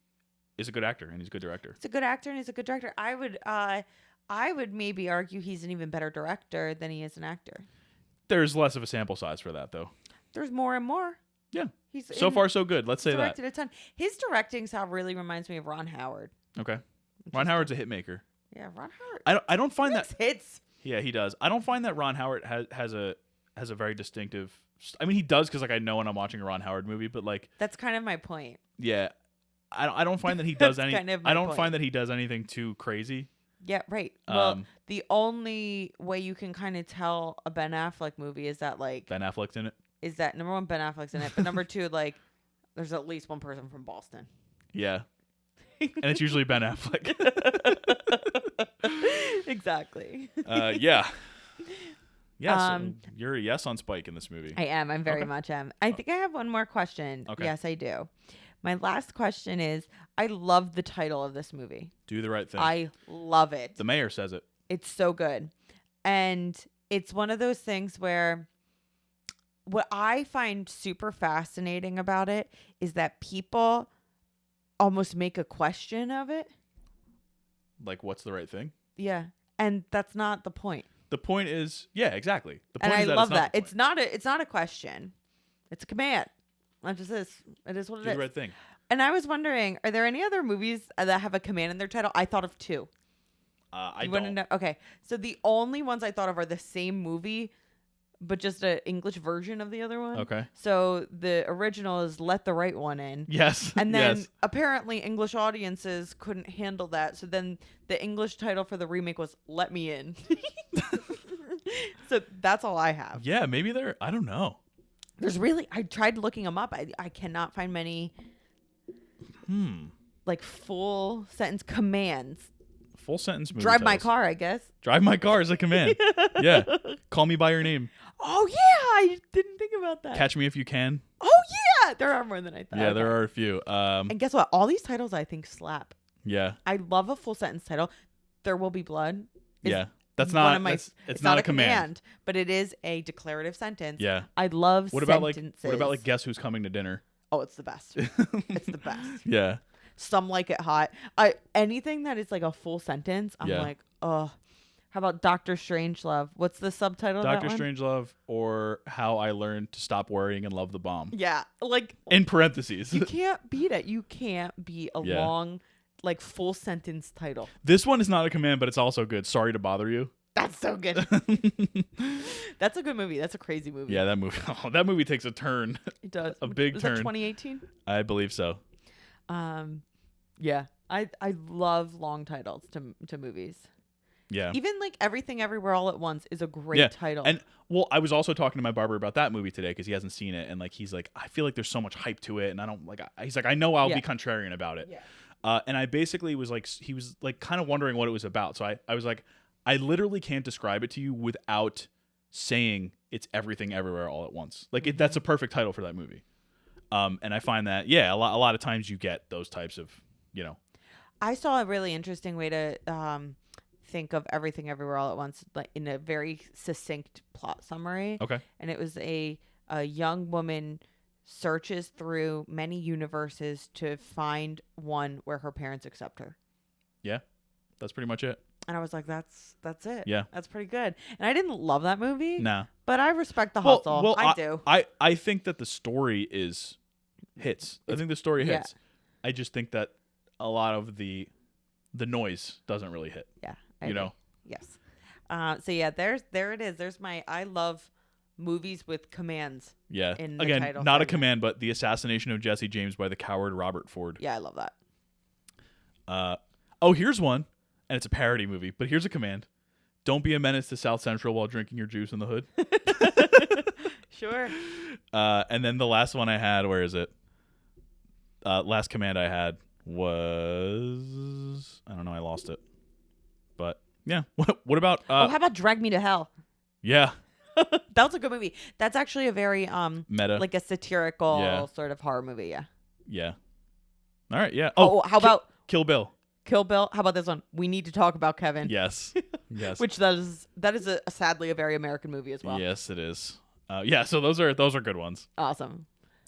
is a good actor and he's a good director. He's a good actor and he's a good director. I would maybe argue he's an even better director than he is an actor. There's less of a sample size for that though. There's more and more. Yeah. So far so good. Let's say that. Directed a ton. His directing style really reminds me of Ron Howard. Okay. Ron Howard's a hit maker. Yeah, Ron Howard. I don't find that hits. Yeah, he does. I don't find that Ron Howard has a very distinctive. I mean, he does because like I know when I'm watching a Ron Howard movie, but like that's kind of my point. Yeah, I don't find that he does any. Kind of I don't point. find that he does anything too crazy. Yeah, right. Well, the only way you can kind of tell a Ben Affleck movie is that like Ben Affleck's in it. Is that number one, Ben Affleck's in it, but number two, like there's at least one person from Boston. Yeah, and it's usually Ben Affleck. Exactly. Yeah. Yes, so you're a yes on Spike in this movie. I am. I'm very much am. I think I have one more question. Okay. Yes, I do. My last question is, I love the title of this movie. Do the Right Thing. I love it. The mayor says it. It's so good. And it's one of those things where what I find super fascinating about it is that people almost make a question of it. Like, what's the right thing? Yeah. And that's not the point. The point is, yeah, exactly. The point and is I that love it's that. not It's not a question. It's a command. It just is. It is what it is. Do the right thing. And I was wondering, are there any other movies that have a command in their title? I thought of two. I you don't. Want to know? Okay. So the only ones I thought of are the same movie, but just an English version of the other one. Okay. So the original is Let the Right One In. Yes. And then yes. apparently English audiences couldn't handle that. So then the English title for the remake was Let Me In. So that's all I have. Yeah, maybe I don't know. I tried looking them up. I cannot find many like full sentence commands. Full sentence movie Drive titles. my car, I guess. Drive my car is a command. Yeah. Call me by your name. Oh yeah, I didn't think about that. Catch me if you can. Oh yeah, there are more than I thought. Yeah, there are a few. And guess what? All these titles I think slap. Yeah. I love a full sentence title. There Will Be Blood. Yeah. That's not it's not a command, but it is a declarative sentence. Yeah. I love what sentences. about like Guess Who's Coming to Dinner? Oh, it's the best. It's the best. Yeah. Some Like It Hot. Anything that is like a full sentence, I'm like, oh. How about Dr. Strangelove? What's the subtitle of that one? Dr. Strangelove or How I Learned to Stop Worrying and Love the Bomb. Yeah. Like in parentheses. You can't beat it. You can't beat a long like full sentence title. This one is not a command, but it's also good. Sorry to Bother You. That's so good. That's a good movie. That's a crazy movie. Yeah, that movie. Oh, that movie takes a turn. It does. A big Was turn. that 2018? I believe so. Yeah. I love long titles to movies. Yeah. Even like Everything Everywhere All at Once is a great title. And well, I was also talking to my barber about that movie today because he hasn't seen it, and like he's like, I feel like there's so much hype to it, and I don't like. He's like, I know I'll be contrarian about it. Yeah. And I basically was like, he was like kind of wondering what it was about. So I was like, I literally can't describe it to you without saying it's Everything Everywhere All at Once. Like that's a perfect title for that movie. And I find that a lot of times you get those types of, I saw a really interesting way to think of Everything Everywhere All at Once like in a very succinct plot summary. Okay. And it was a young woman searches through many universes to find one where her parents accept her. Yeah. That's pretty much it. And I was like, that's it. Yeah. That's pretty good. And I didn't love that movie. Nah. But I respect the hustle. Well, I do. I think that the story hits. I think the story hits. I just think that a lot of the noise doesn't really hit. Yeah. You know? Yes. So yeah, there it is. There's my I love movies with commands. Yeah. In the Again, title not a segment. command, but the assassination of Jesse James by the coward Robert Ford. Yeah, I love that. Here's one, and it's a parody movie, but here's a command. Don't be a menace to South Central while drinking your juice in the hood. Sure. And then the last one I had, where is it? Last command I had was, I don't know, I lost it. But yeah, what about? how about Drag Me to Hell? Yeah, That was a good movie. That's actually a very meta, like a satirical sort of horror movie. Yeah. Yeah. All right. Yeah. Oh, how about Kill Bill? Kill Bill? How about this one? We Need to Talk About Kevin. Yes. Yes. Which that is a sadly a very American movie as well. Yes, it is. Yeah. So those are good ones. Awesome.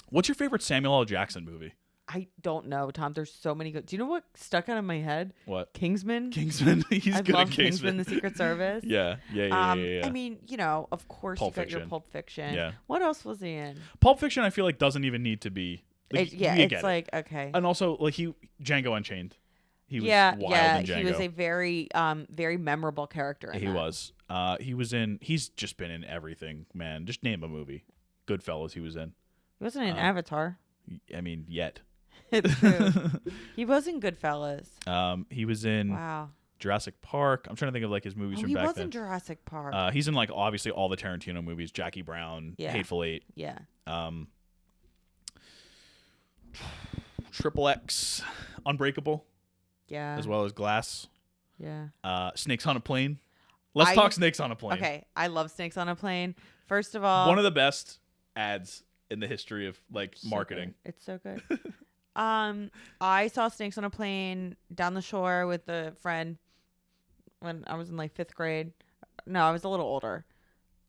What's your favorite Samuel L. Jackson movie? I don't know, Tom. There's so many good. Do you know what stuck out of my head? What? Kingsman. Kingsman. He's I good love at Kingsman, the Secret Service. Yeah. I mean, of course Pulp you got your Fiction. Pulp Fiction. Yeah. What else was he in? Pulp Fiction, I feel like doesn't even need to be. Like, It's like okay. And also, like Django Unchained. He was wild in Django. He was a very very memorable character. In He that. was. He's just been in everything, man. Just name a movie. Goodfellas. He was in. He wasn't in Avatar. I mean, yet. It's true. He was in Goodfellas. He was in Wow. Jurassic Park. I'm trying to think of like his movies from He back was then. in Jurassic Park. He's in like obviously all the Tarantino movies. Jackie Brown, Yeah. Hateful Eight, Yeah. Triple X, Unbreakable, Yeah. as well as Glass. Yeah. Snakes on a Plane. Let's talk Snakes on a Plane. Okay. I love Snakes on a Plane. First of all, One of the best ads in the history of like so marketing. good. It's so good. I saw Snakes on a Plane down the shore with a friend when I was in like 5th grade. No, I was a little older.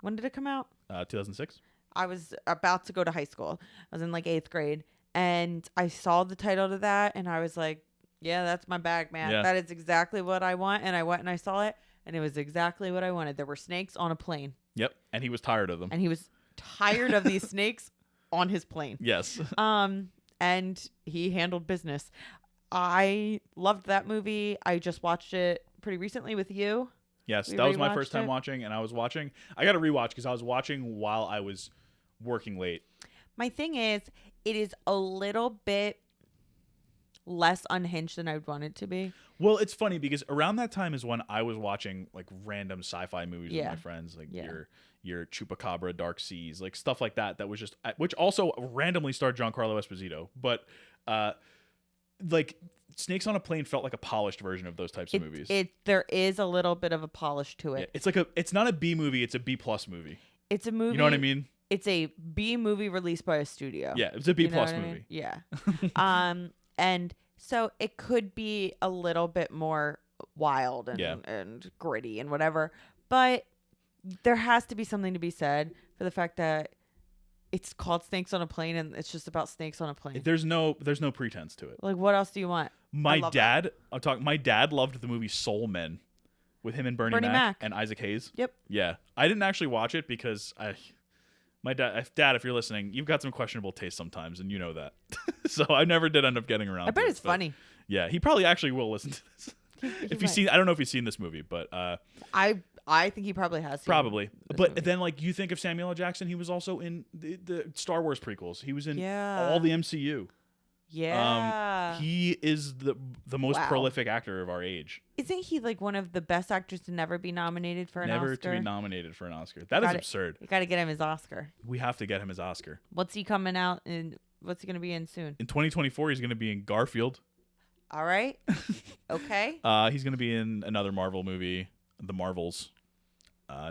When did it come out? 2006. I was about to go to high school. I was in like 8th grade, and I saw the title to that, and I was like, yeah, that's my bag, man. Yeah. That is exactly what I want. And I went and I saw it, and it was exactly what I wanted. There were snakes on a plane, Yep, and he was tired of them. and he was tired of these snakes on his plane. Yes. And he handled business. I loved that movie. I just watched it pretty recently with you. Yes, We that was my rewatched first time it. watching, and I got to rewatch because I was watching while I was working late. My thing is, it is a little bit less unhinged than I would want it to be. Well, it's funny because around that time is when I was watching like random sci-fi movies with Yeah. my friends, like Yeah. your Chupacabra, Dark Seas, like stuff like that. That was just which also randomly starred Giancarlo Esposito, but like Snakes on a Plane felt like a polished version of those types of movies. There is a little bit of a polish to Yeah, it. it's not a B movie, it's a B plus movie. It's a movie. You know what I mean? It's a B movie released by a studio. Yeah, it's a B You know plus what I mean? movie. Yeah. And so it could be a little bit more wild and gritty and whatever, but there has to be something to be said for the fact that it's called Snakes on a Plane, and it's just about snakes on a plane. There's no pretense to it. Like, what else do you want? My dad loved the movie Soul Men with him and Bernie Mac and Isaac Hayes. Yep. Yeah. I didn't actually watch it because my dad, if you're listening, you've got some questionable taste sometimes, and you know that. So I never did end up getting around I bet to it's it, but funny. Yeah, he probably actually will listen to this. If you've seen, I don't know if you've seen this movie, but I think he probably has. probably. But movie. then, like, you think of Samuel L. Jackson, he was also in the Star Wars prequels. He was in Yeah. all the MCU. Yeah. He is the most Wow. prolific actor of our age. Isn't he like one of the best actors to never be nominated for an Never Oscar? to be nominated for an Oscar. That is Got it. absurd. You got to get him his Oscar. We have to get him his Oscar. What's he coming out in? What's he going to be in soon? In 2024, he's going to be in Garfield. All right. Okay. He's going to be in another Marvel movie, The Marvels,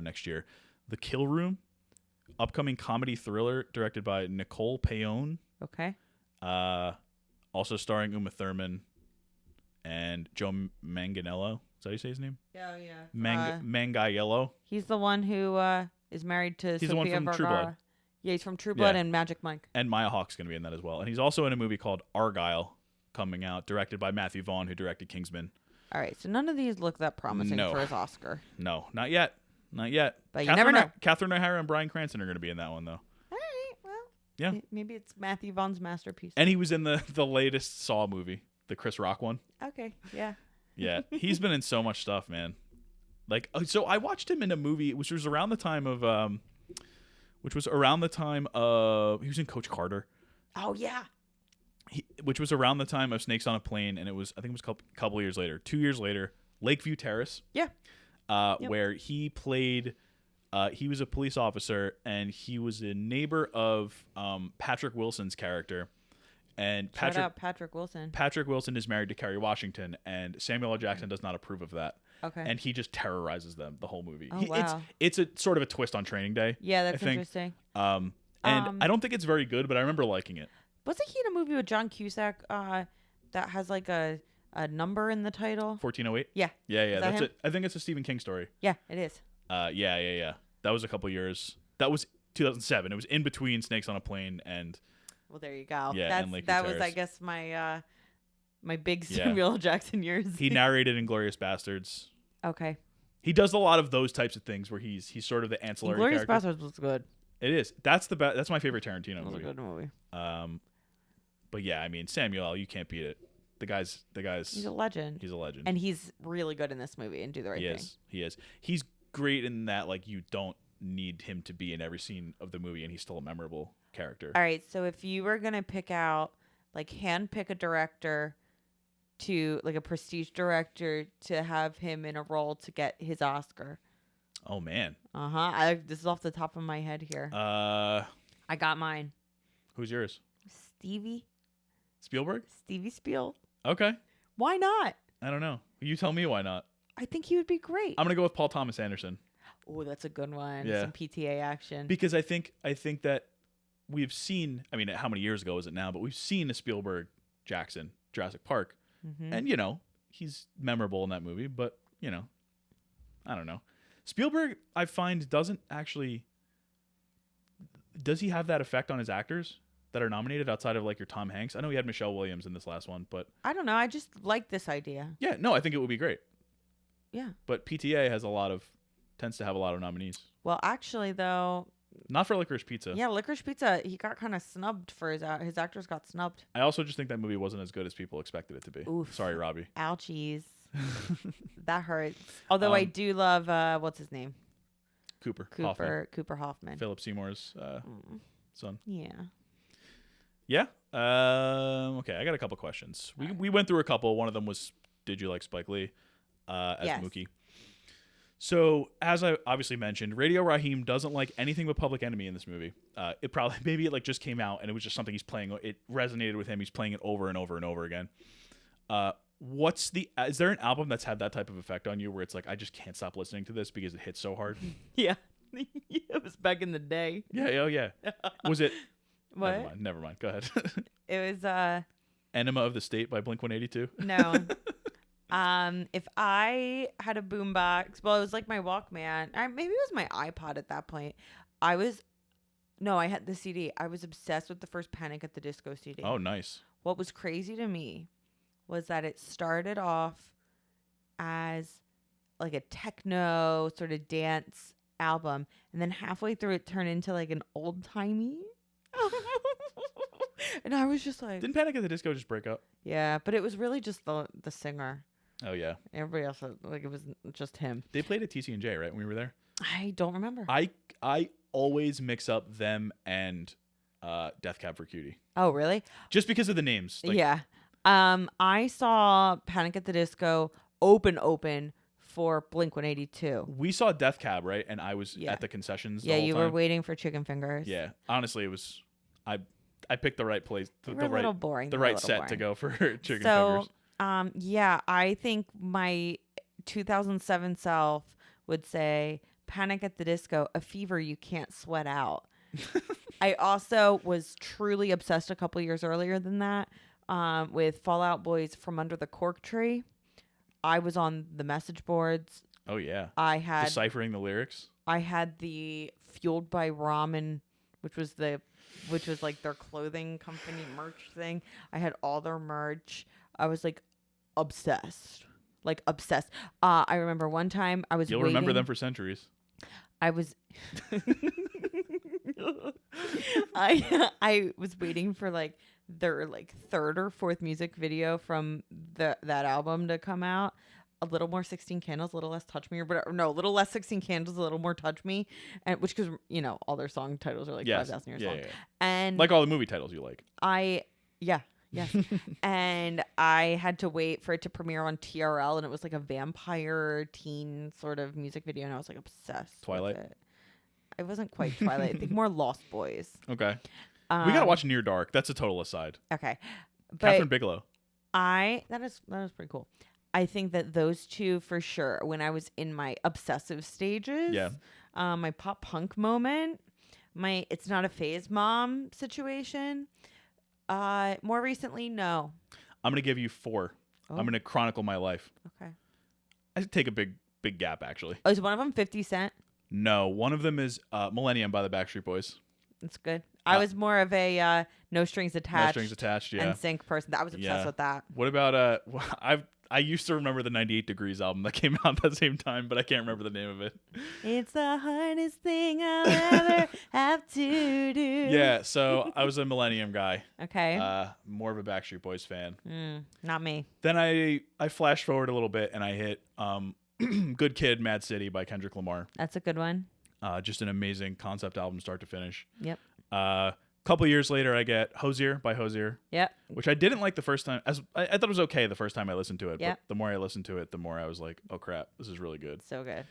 next year. The Kill Room, upcoming comedy thriller directed by Nicole Payon. Okay. Also starring Uma Thurman and Joe Manganiello. Is that how you say his name? Yeah, yeah. Manganiello. He's the one who is married to He's Sofia the one from Vergara. True Blood. Yeah, he's from True Blood Yeah. and Magic Mike. And Maya Hawke's going to be in that as well. And he's also in a movie called Argyle coming out, directed by Matthew Vaughn, who directed Kingsman. All right, so none of these look that promising No. for his Oscar. No, not yet. Not yet. But you never know. Catherine O'Hara and Bryan Cranston are going to be in that one, though. All right, well. Yeah. Maybe it's Matthew Vaughn's masterpiece. And he was in the latest Saw movie, the Chris Rock one. Okay, yeah. Yeah, he's been in so much stuff, man. Like, so I watched him in a movie, which was around the time of, he was in Coach Carter. Oh, yeah. Which was around the time of Snakes on a Plane, and I think it was a couple of years later. 2 years later, Lakeview Terrace. Yeah. Where he played, he was a police officer, and he was a neighbor of Patrick Wilson's character. And Shout out Patrick Wilson. Patrick Wilson is married to Kerry Washington, and Samuel L. Jackson does not approve of that. Okay. And he just terrorizes them the whole movie. Oh, wow. It's a sort of a twist on Training Day. Yeah, that's interesting. And I don't think it's very good, but I remember liking it. Wasn't he in a movie with John Cusack that has like a number in the title? 1408? Yeah. Yeah. That's it. I think it's a Stephen King story. Yeah, it is. Yeah. That was a couple years. That was 2007. It was in between Snakes on a Plane and... Well, there you go. Yeah, and Lakeview that was, Terrace. I guess, my big Samuel L. Jackson years. He narrated Inglourious Bastards. Okay. He does a lot of those types of things where he's sort of the ancillary Inglourious character. Bastards was good. It is. That's my favorite Tarantino It was movie. a good movie. But yeah, I mean, Samuel L., you can't beat it. The guy's He's a legend. He's a legend. And he's really good in this movie and do the right thing. He is. He's great in that, like, you don't need him to be in every scene of the movie, and he's still a memorable character. All right, so if you were gonna pick out, like, hand-pick a director to, like, a prestige director to have him in a role to get his Oscar. Oh man. This is off the top of my head here. I got mine. Who's yours? Stevie Spiel. Okay. Why not? I don't know. You tell me why not. I think he would be great. I'm gonna go with Paul Thomas Anderson. Oh, that's a good one. Yeah. Some PTA action. Because I think that we've seen. I mean, how many years ago is it now? But we've seen a Spielberg Jackson Jurassic Park, and he's memorable in that movie. But I don't know. Spielberg, I find, doesn't actually. Does he have that effect on his actors that are nominated outside of, like, your Tom Hanks? I know he had Michelle Williams in this last one, but I don't know. I just like this idea. yeah, no, I think it would be great. Yeah. But PTA tends to have a lot of nominees. Well, actually, though. Not for Licorice Pizza. Yeah, Licorice Pizza, he got kind of snubbed for his actors got snubbed. I also just think that movie wasn't as good as people expected it to be. Oof. Sorry, Robbie. Ouchies. That hurts. Although I do love, what's his name? Cooper Hoffman. Philip Seymour's son. Yeah. Yeah. Okay, I got a couple questions. We went through a couple. One of them was, did you like Spike Lee as Yes. Mookie? So, as I obviously mentioned, Radio Raheem doesn't like anything but Public Enemy in this movie. Maybe it just came out and it was just something he's playing. It resonated with him. He's playing it over and over and over again. Is there an album that's had that type of effect on you where it's like, I just can't stop listening to this because it hits so hard? Yeah. It was back in the day. Yeah. Oh yeah. Was it? What? Never mind. Go ahead. It was Enema of the State by Blink-182. No. If I had a boombox, well, it was like my Walkman. Maybe it was my iPod at that point. I had the CD. I was obsessed with the first Panic at the Disco CD. Oh, nice. What was crazy to me was that it started off as like a techno sort of dance album, and then halfway through it turned into like an old-timey. And I was just like, didn't Panic at the Disco just break up? Yeah, but it was really just the singer. Oh yeah. Everybody else, like, it was just him. They played at TC&J, right, when we were there? I don't remember. I always mix up them and Death Cab for Cutie. Oh, really? Just because of the names. Like, yeah. I saw Panic at the Disco open for Blink-182. We saw Death Cab, right? And I was at the concessions. Yeah, the whole you time. were waiting for chicken fingers. Yeah. Honestly, it was. I picked the right place. The a little boring. The right set to go for chicken fingers. So, yeah, I think my 2007 self would say Panic at the Disco, a fever you can't sweat out. I also was truly obsessed a couple years earlier than that with Fall Out Boy's From Under the Cork Tree. I was on the message boards. Oh yeah. I had Deciphering the lyrics. I had the Fueled by Ramen, which was like their clothing company merch thing. I had all their merch. I was like obsessed. Like obsessed. I remember one time I was You'll waiting. remember them for centuries. I was I was waiting for like their like third or fourth music video from that album to come out. A little more 16 Candles, a little less Touch Me, or whatever. No, a little less 16 Candles, a little more Touch Me, and which because all their song titles are like 5,000 years long. Yeah. And like all the movie titles you like. Yes. And I had to wait for it to premiere on TRL, and it was like a vampire teen sort of music video, and I was like obsessed. Twilight. With it. It wasn't quite Twilight. I think more Lost Boys. Okay. We gotta watch Near Dark. That's a total aside. Okay. Catherine Bigelow. That is pretty cool. I think that those two for sure. When I was in my obsessive stages, my pop punk moment, my it's not a phase mom situation. More recently, no. I'm gonna give you 4. Oh. I'm gonna chronicle my life. Okay. I take a big gap actually. Oh, is one of them 50 Cent? No, one of them is Millennium by the Backstreet Boys. That's good. I was more of a No Strings Attached. No Strings Attached, yeah. And Sync person. I was obsessed with that. What about I used to remember the 98 Degrees album that came out at the same time, but I can't remember the name of it. It's the hardest thing I'll ever have to do. Yeah, so I was a Millennium guy. Okay. More of a Backstreet Boys fan. Not me. Then I flash forward a little bit and I hit Good Kid, Mad City by Kendrick Lamar. That's a good one. Just an amazing concept album start to finish. Yep. Couple years later, I get Hozier by Hozier. Yep. Which I didn't like the first time. I thought it was okay the first time I listened to it. Yep. But the more I listened to it, the more I was like, oh crap, this is really good. So good.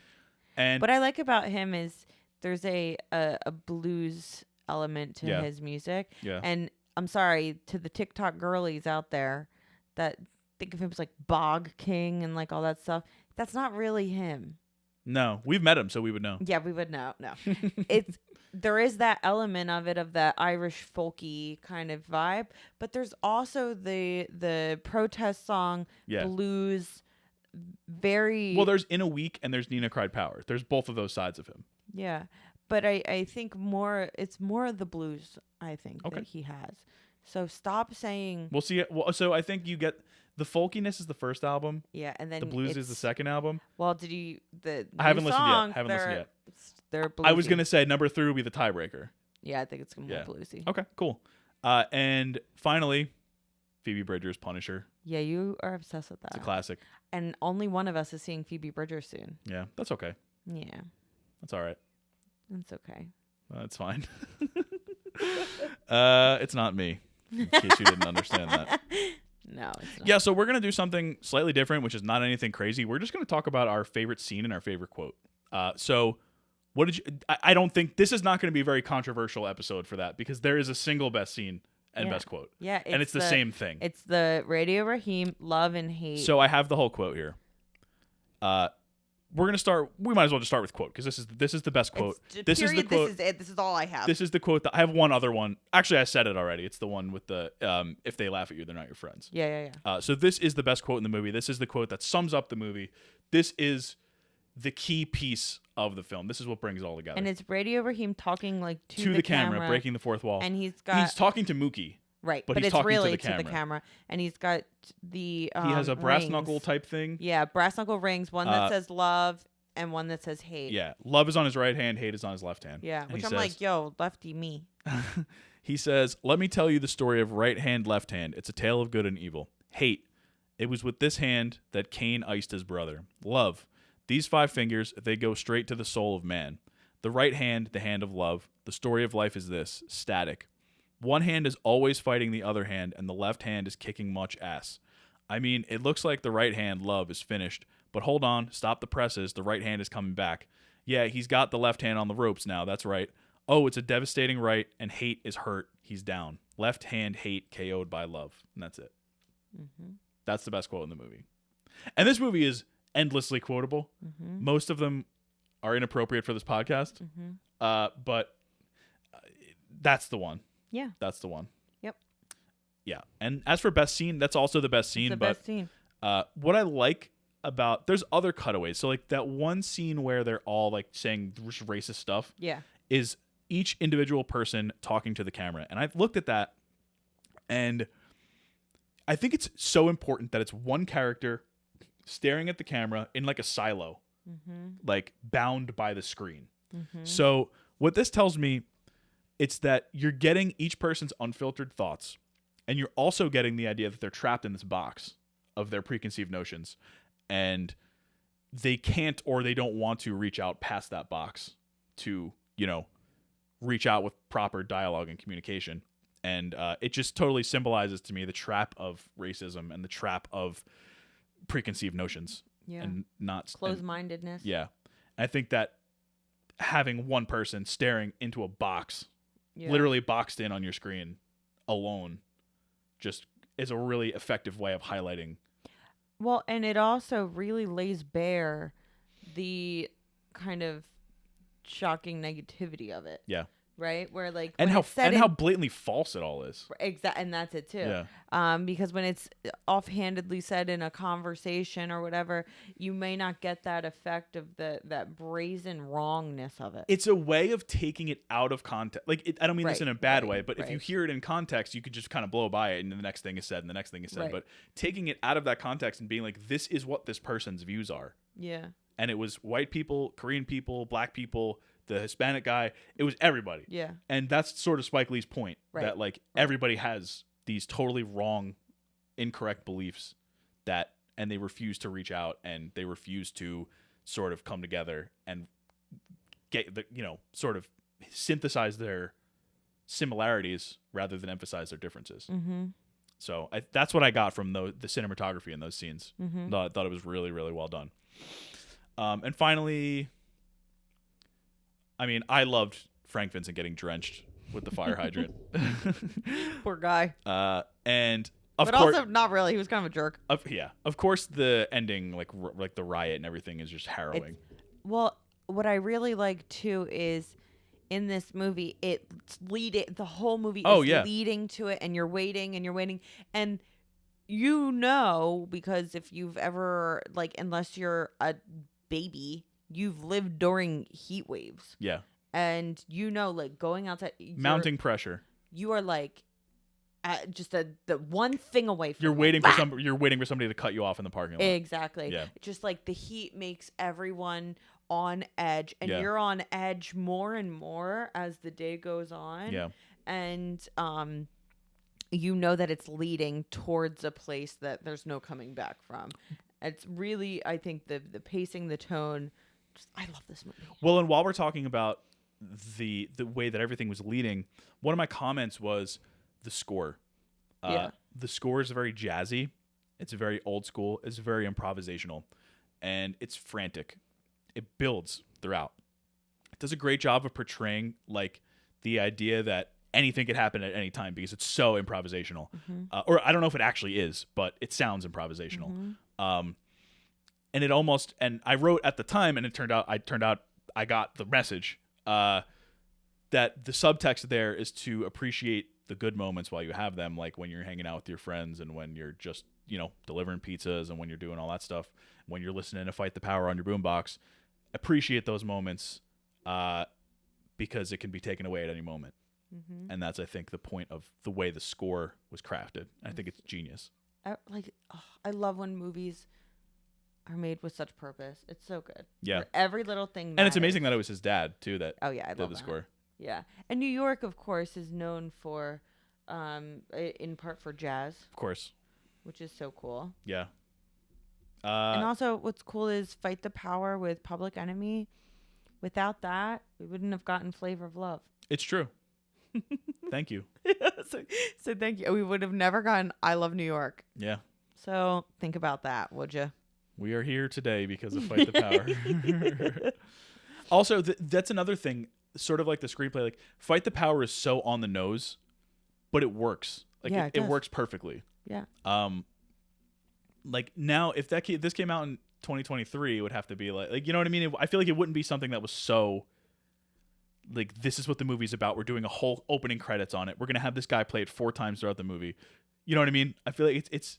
And what I like about him is there's a blues element to his music. Yeah. And I'm sorry to the TikTok girlies out there that think of him as like Bog King and like all that stuff. That's not really him. No, we've met him, so we would know. Yeah, we would know. No, there is that element of it, of that Irish folky kind of vibe, but there's also the protest song blues. Very well. There's In a Week and there's Nina Cried Power. There's both of those sides of him. Yeah, but I think it's more of the blues. I think that he has. So stop saying. We'll see. Well, so I think you get. The folkiness is the first album. Yeah, and then the blues is the second album. Well, did you I haven't listened yet. They're bluesy. I was gonna say number 3 would be the tiebreaker. Yeah, I think it's gonna be bluesy. Okay, cool. And finally, Phoebe Bridgers' Punisher. Yeah, you are obsessed with that. It's a classic. And only one of us is seeing Phoebe Bridgers soon. Yeah, that's okay. Yeah, that's all right. That's okay. That's fine. It's not me. In case you didn't understand that. No, it's not. Yeah, so we're going to do something slightly different, which is not anything crazy. We're just going to talk about our favorite scene and our favorite quote. So what did you... I don't think... This is not going to be a very controversial episode for that, because there is a single best scene and best quote. Yeah. And it's the same thing. It's the Radio Raheem Love and Hate. So I have the whole quote here. We're going to start... We might as well just start with quote, because this is the best quote. This is the quote. This is it. This is all I have. This is the quote. I have one other one. Actually, I said it already. It's the one with the, if they laugh at you, they're not your friends. Yeah. So this is the best quote in the movie. This is the quote that sums up the movie. This is the key piece of the film. This is what brings it all together. And it's Radio Raheem talking like to the camera, breaking the fourth wall. And he's talking to Mookie. Right, but it's talking really to the camera. And he's got the he has a brass rings. Knuckle type thing. Yeah, brass knuckle rings. One that says love and one that says hate. Yeah, love is on his right hand, hate is on his left hand. Yeah, which I'm like, yo, lefty me. He says, "Let me tell you the story of right hand, left hand. It's a tale of good and evil. Hate. It was with this hand that Cain iced his brother. Love. These 5 fingers, they go straight to the soul of man. The right hand, the hand of love. The story of life is this, static. One hand is always fighting the other hand, and the left hand is kicking much ass. I mean, it looks like the right hand, love, is finished. But hold on, stop the presses, the right hand is coming back. Yeah, he's got the left hand on the ropes now, that's right. Oh, it's a devastating right, and hate is hurt. He's down. Left hand, hate, KO'd by love. And that's it. Mm-hmm. That's the best quote in the movie. And this movie is endlessly quotable. Mm-hmm. Most of them are inappropriate for this podcast. Mm-hmm. But that's the one. Yeah. That's the one. Yep. Yeah. And as for best scene, that's also the best scene. Best scene. What I like about there's other cutaways. So like that one scene where they're all like saying racist stuff Yeah. is each individual person talking to the camera. And I've looked at that, and I think it's so important that it's one character staring at the camera in like a silo, like bound by the screen. So what this tells me, it's that you're getting each person's unfiltered thoughts, and you're also getting the idea that they're trapped in this box of their preconceived notions, and they can't or they don't want to reach out past that box to, reach out with proper dialogue and communication. And it just totally symbolizes to me the trap of racism and the trap of preconceived notions. Yeah. And not closed-mindedness. Yeah. And I think that having one person staring into a box, literally boxed in on your screen alone, just is a really effective way of highlighting. Well, and it also really lays bare the kind of shocking negativity of it. Yeah. Right? Where like and how blatantly false it all is. And that's it too. Yeah. Because when it's offhandedly said in a conversation or whatever, you may not get that effect of that brazen wrongness of it. It's a way of taking it out of context. Like I don't mean this in a bad way, but if you hear it in context, you could just kind of blow by it, and the next thing is said, and the next thing is said. Right. But taking it out of that context and being like, this is what this person's views are. Yeah. And it was white people, Korean people, black people, the Hispanic guy. It was everybody. Yeah. And that's sort of Spike Lee's point, that like everybody has these totally wrong, incorrect beliefs and they refuse to reach out, and they refuse to sort of come together and get the, sort of synthesize their similarities rather than emphasize their differences. Mm-hmm. So that's what I got from the cinematography in those scenes. Mm-hmm. I thought it was really, really well done. And finally, I mean, I loved Frank Vincent getting drenched with the fire hydrant. Poor guy. And but also not really. He was kind of a jerk. Of course, the ending, like the riot and everything, is just harrowing. Well, what I really like too is in this movie, the whole movie is leading to it, and you're waiting and you're waiting, and because if you've ever unless you're a baby, you've lived during heat waves. Yeah. And going outside, mounting pressure. You are just the one thing away from you're waiting for somebody to cut you off in the parking lot. Exactly. Yeah. Just the heat makes everyone on edge, and you're on edge more and more as the day goes on. Yeah. And that it's leading towards a place that there's no coming back from. It's really, I think, the pacing, the tone. I love this movie. Well, and while we're talking about the way that everything was leading, one of my comments was the score. The score is very jazzy. It's very old school. It's very improvisational, and it's frantic. It builds throughout. It does a great job of portraying the idea that anything could happen at any time because it's so improvisational. Mm-hmm. Or I don't know if it actually is, but it sounds improvisational. Mm-hmm. And it almost, and I wrote at the time, and it turned out I got the message that the subtext there is to appreciate the good moments while you have them, like when you're hanging out with your friends, and when you're just delivering pizzas, and when you're doing all that stuff, when you're listening to Fight the Power on your boombox. Appreciate those moments because it can be taken away at any moment. Mm-hmm. And that's, I think, the point of the way the score was crafted. I think it's genius. I love when movies are made with such purpose. It's so good. Yeah. For every little thing matters. And it's amazing that it was his dad too that did the score. Yeah. And New York, of course, is known for in part for jazz. Of course. Which is so cool. Yeah. And also what's cool is Fight the Power with Public Enemy. Without that, we wouldn't have gotten Flavor of Love. It's true. Thank you. So thank you. We would have never gotten I Love New York. Yeah. So think about that, would you? We are here today because of Fight the Power. Also, that's another thing, sort of like the screenplay. Like Fight the Power is so on the nose, but it works. It works perfectly. Yeah. Now, if this came out in 2023, it would have to be like you know what I mean? I feel like it wouldn't be something that was so this is what the movie's about. We're doing a whole opening credits on it. We're gonna have this guy play it 4 times throughout the movie. You know what I mean? I feel like it's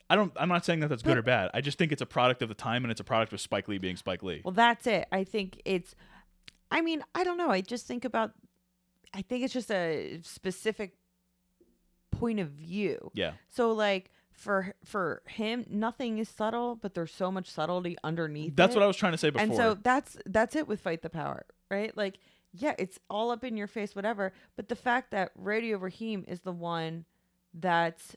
I'm not saying that that's good or bad. I just think it's a product of the time, and it's a product of Spike Lee being Spike Lee. Well, that's it. I think it's. I mean, I don't know. I think it's just a specific point of view. Yeah. So like for him, nothing is subtle, but there's so much subtlety underneath. That's it. what I was trying to say before. And so that's it with Fight the Power, right? Like, yeah, it's all up in your face, whatever. But the fact that Radio Raheem is the one that's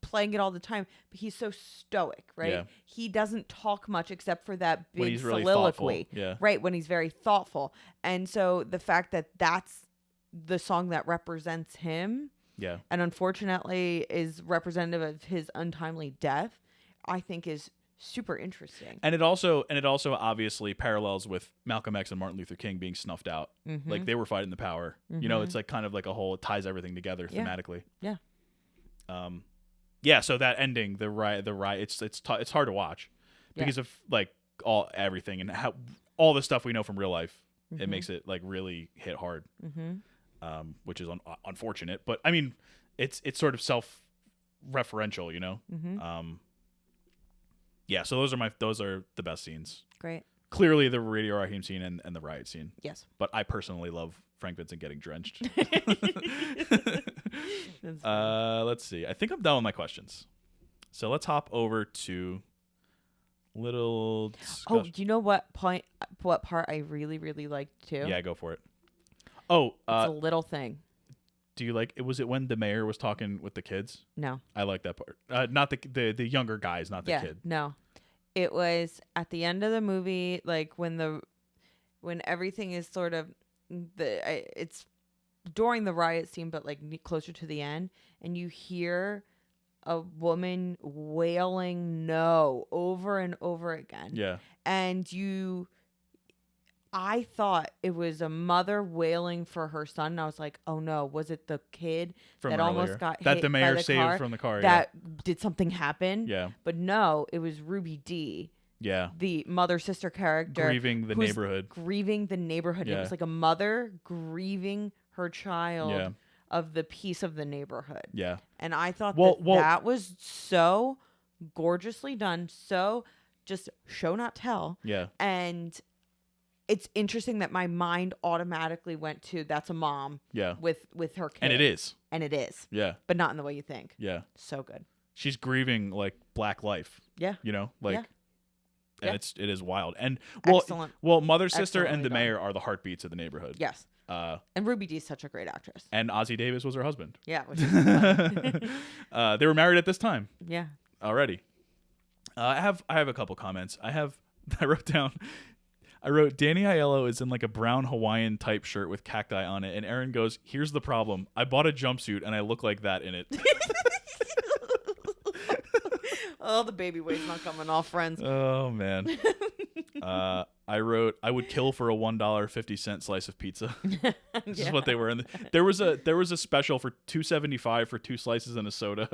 playing it all the time, but he's so stoic, right? Yeah. He doesn't talk much except for that big when he's really soliloquy, yeah. right? When he's very thoughtful. And so the fact that that's the song that represents him, yeah, and unfortunately is representative of his untimely death, I think is super interesting. And it also obviously parallels with Malcolm X and Martin Luther King being snuffed out. Mm-hmm. Like they were fighting the power. Mm-hmm. You know, it's like kind of like a whole, it ties everything together thematically. Yeah. Yeah, so that ending, the riot, it's hard to watch because of like everything and how all the stuff we know from real life. Mm-hmm. It makes it like really hit hard. Mm-hmm. Which is unfortunate, but I mean, it's sort of self-referential, you know. Mm-hmm. Yeah. So those are the best scenes. Great. Clearly, the Radio Raheem scene and the riot scene. Yes. But I personally love Frank Vincent getting drenched. Let's see. I think I'm done with my questions. So let's hop over to little discussion. Oh, do you know what part I really, really liked too? Yeah, go for it. Oh, it's a little thing. Do you like it? Was it when the mayor was talking with the kids? No. I like that part. Not the younger guys, not the kid. No. It was at the end of the movie, like when everything is sort of it's during the riot scene, but like closer to the end, and you hear a woman wailing no over and over again. Yeah. And I thought it was a mother wailing for her son. And I was like, oh no, was it the kid from that earlier. almost got that hit the mayor by the saved car, from the car? that did something happen? Yeah. But no, it was Ruby D. Yeah. The mother-sister character. Grieving the neighborhood. Grieving the neighborhood. Yeah. It was like a mother grieving her child of the peace of the neighborhood. Yeah. And I thought that was so gorgeously done. So just show not tell. Yeah. And it's interesting that my mind automatically went to that's a mom with her kid. And it is. Yeah. But not in the way you think. Yeah. So good. She's grieving like black life. Yeah. You know, like and it is wild. And excellent. Well, mother, sister, and the mayor are the heartbeats of the neighborhood. Yes. And Ruby Dee is such a great actress. And Ozzie Davis was her husband. Yeah. Which is fun. They were married at this time. Yeah. Already. I have a couple comments. I wrote Danny Aiello is in like a brown Hawaiian type shirt with cacti on it, and Aaron goes, "Here's the problem. I bought a jumpsuit and I look like that in it." Oh, the baby weight's not coming off, friends. Oh man. I wrote, "I would kill for a $1.50 slice of pizza." This is what they were in. There was a special for $2.75 for 2 slices and a soda.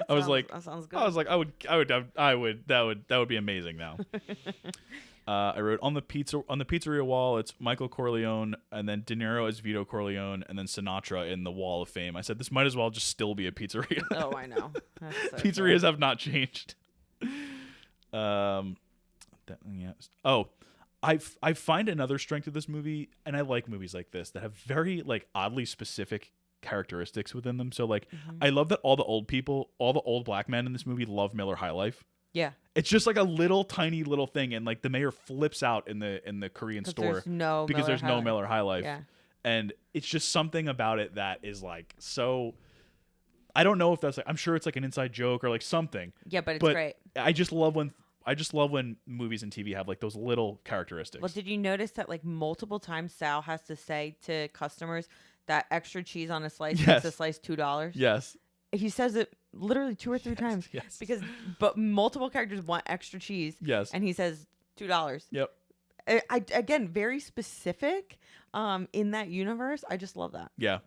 That sounds good. I was like, that would be amazing now. I wrote on the pizzeria wall, it's Michael Corleone, and then De Niro as Vito Corleone, and then Sinatra in the Wall of Fame. I said this might as well just still be a pizzeria. Oh, I know. That's so Pizzerias have not changed. I find another strength of this movie, and I like movies like this that have very like oddly specific characteristics within them. So like, I love that all the old black men in this movie love Miller High Life. Yeah. It's just like a little tiny little thing, and like the mayor flips out in the Korean store because there's no Miller High Life. Yeah. And it's just something about it that is like so. I don't know if that's like, I'm sure it's like an inside joke or like something. Yeah, but it's great. I just love when movies and TV have like those little characteristics. Well, did you notice that like multiple times Sal has to say to customers that extra cheese on a slice makes a slice $2? Yes. He says it literally 2 or 3 times. Yes. But multiple characters want extra cheese. Yes. And he says $2. Yep. Again, very specific in that universe. I just love that. Yeah.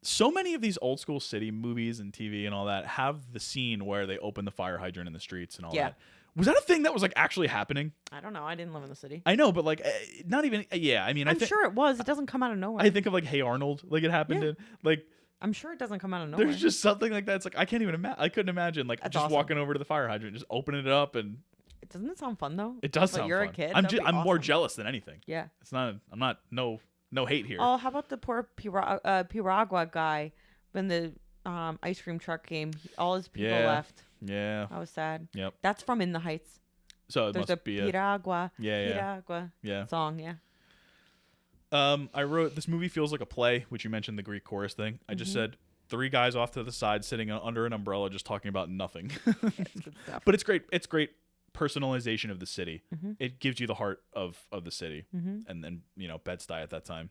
So many of these old school city movies and TV and all that have the scene where they open the fire hydrant in the streets and all that. Was that a thing that was like actually happening? I don't know. I didn't live in the city. I know, but like not even. Yeah, I mean, I'm sure it was. It doesn't come out of nowhere. I think of like Hey Arnold, like it happened in like I'm sure it doesn't come out of nowhere. There's just something like that. It's like I can't even imagine. I couldn't imagine like That's just awesome. walking over to the fire hydrant, just opening it up, and Doesn't it sound fun though? it does But sound you're fun. a kid. I'm more awesome. jealous than anything. Yeah. It's not. I'm not. No hate here. Oh, how about the poor Piragua guy when the ice cream truck came? All his people left. Yeah. That was sad. Yep. That's from In the Heights. So it There's must a be Piragua. Yeah. Piragua Yeah. song. Yeah. I wrote this movie feels like a play, which you mentioned the Greek chorus thing. I just said 3 guys off to the side sitting under an umbrella just talking about nothing. It's good stuff. But it's great. It's great personalization of the city. It gives you the heart of the city. And then, Bed-Stuy at that time.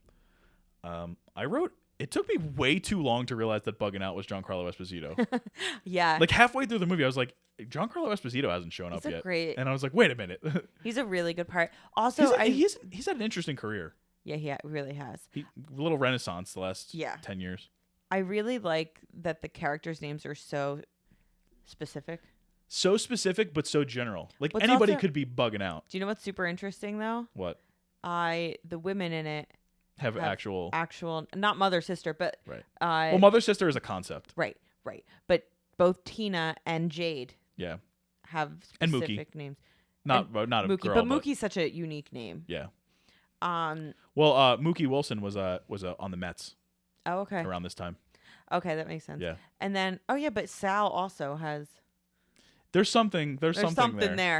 I wrote, it took me way too long to realize that Bugging Out was Giancarlo Esposito. Yeah. Like halfway through the movie, I was like, Giancarlo Esposito hasn't shown up yet. And I was like, wait a minute. He's a really good part. Also, he's had an interesting career. Yeah, he really has. A little renaissance the last 10 years. I really like that the characters' names are so specific. So specific, but so general. Like What's anybody also- could be Bugging Out. Do you know what's super interesting though? What? The women in it Have actual not mother sister, but right. Well, mother sister is a concept. Right. But both Tina and Jade have and specific Mookie. names. Not a Mookie, girl, but Mookie's such a unique name. Yeah. Well, Mookie Wilson was on the Mets. Oh, okay. Around this time. Okay, that makes sense. Yeah. And then, but Sal also has. There's something there.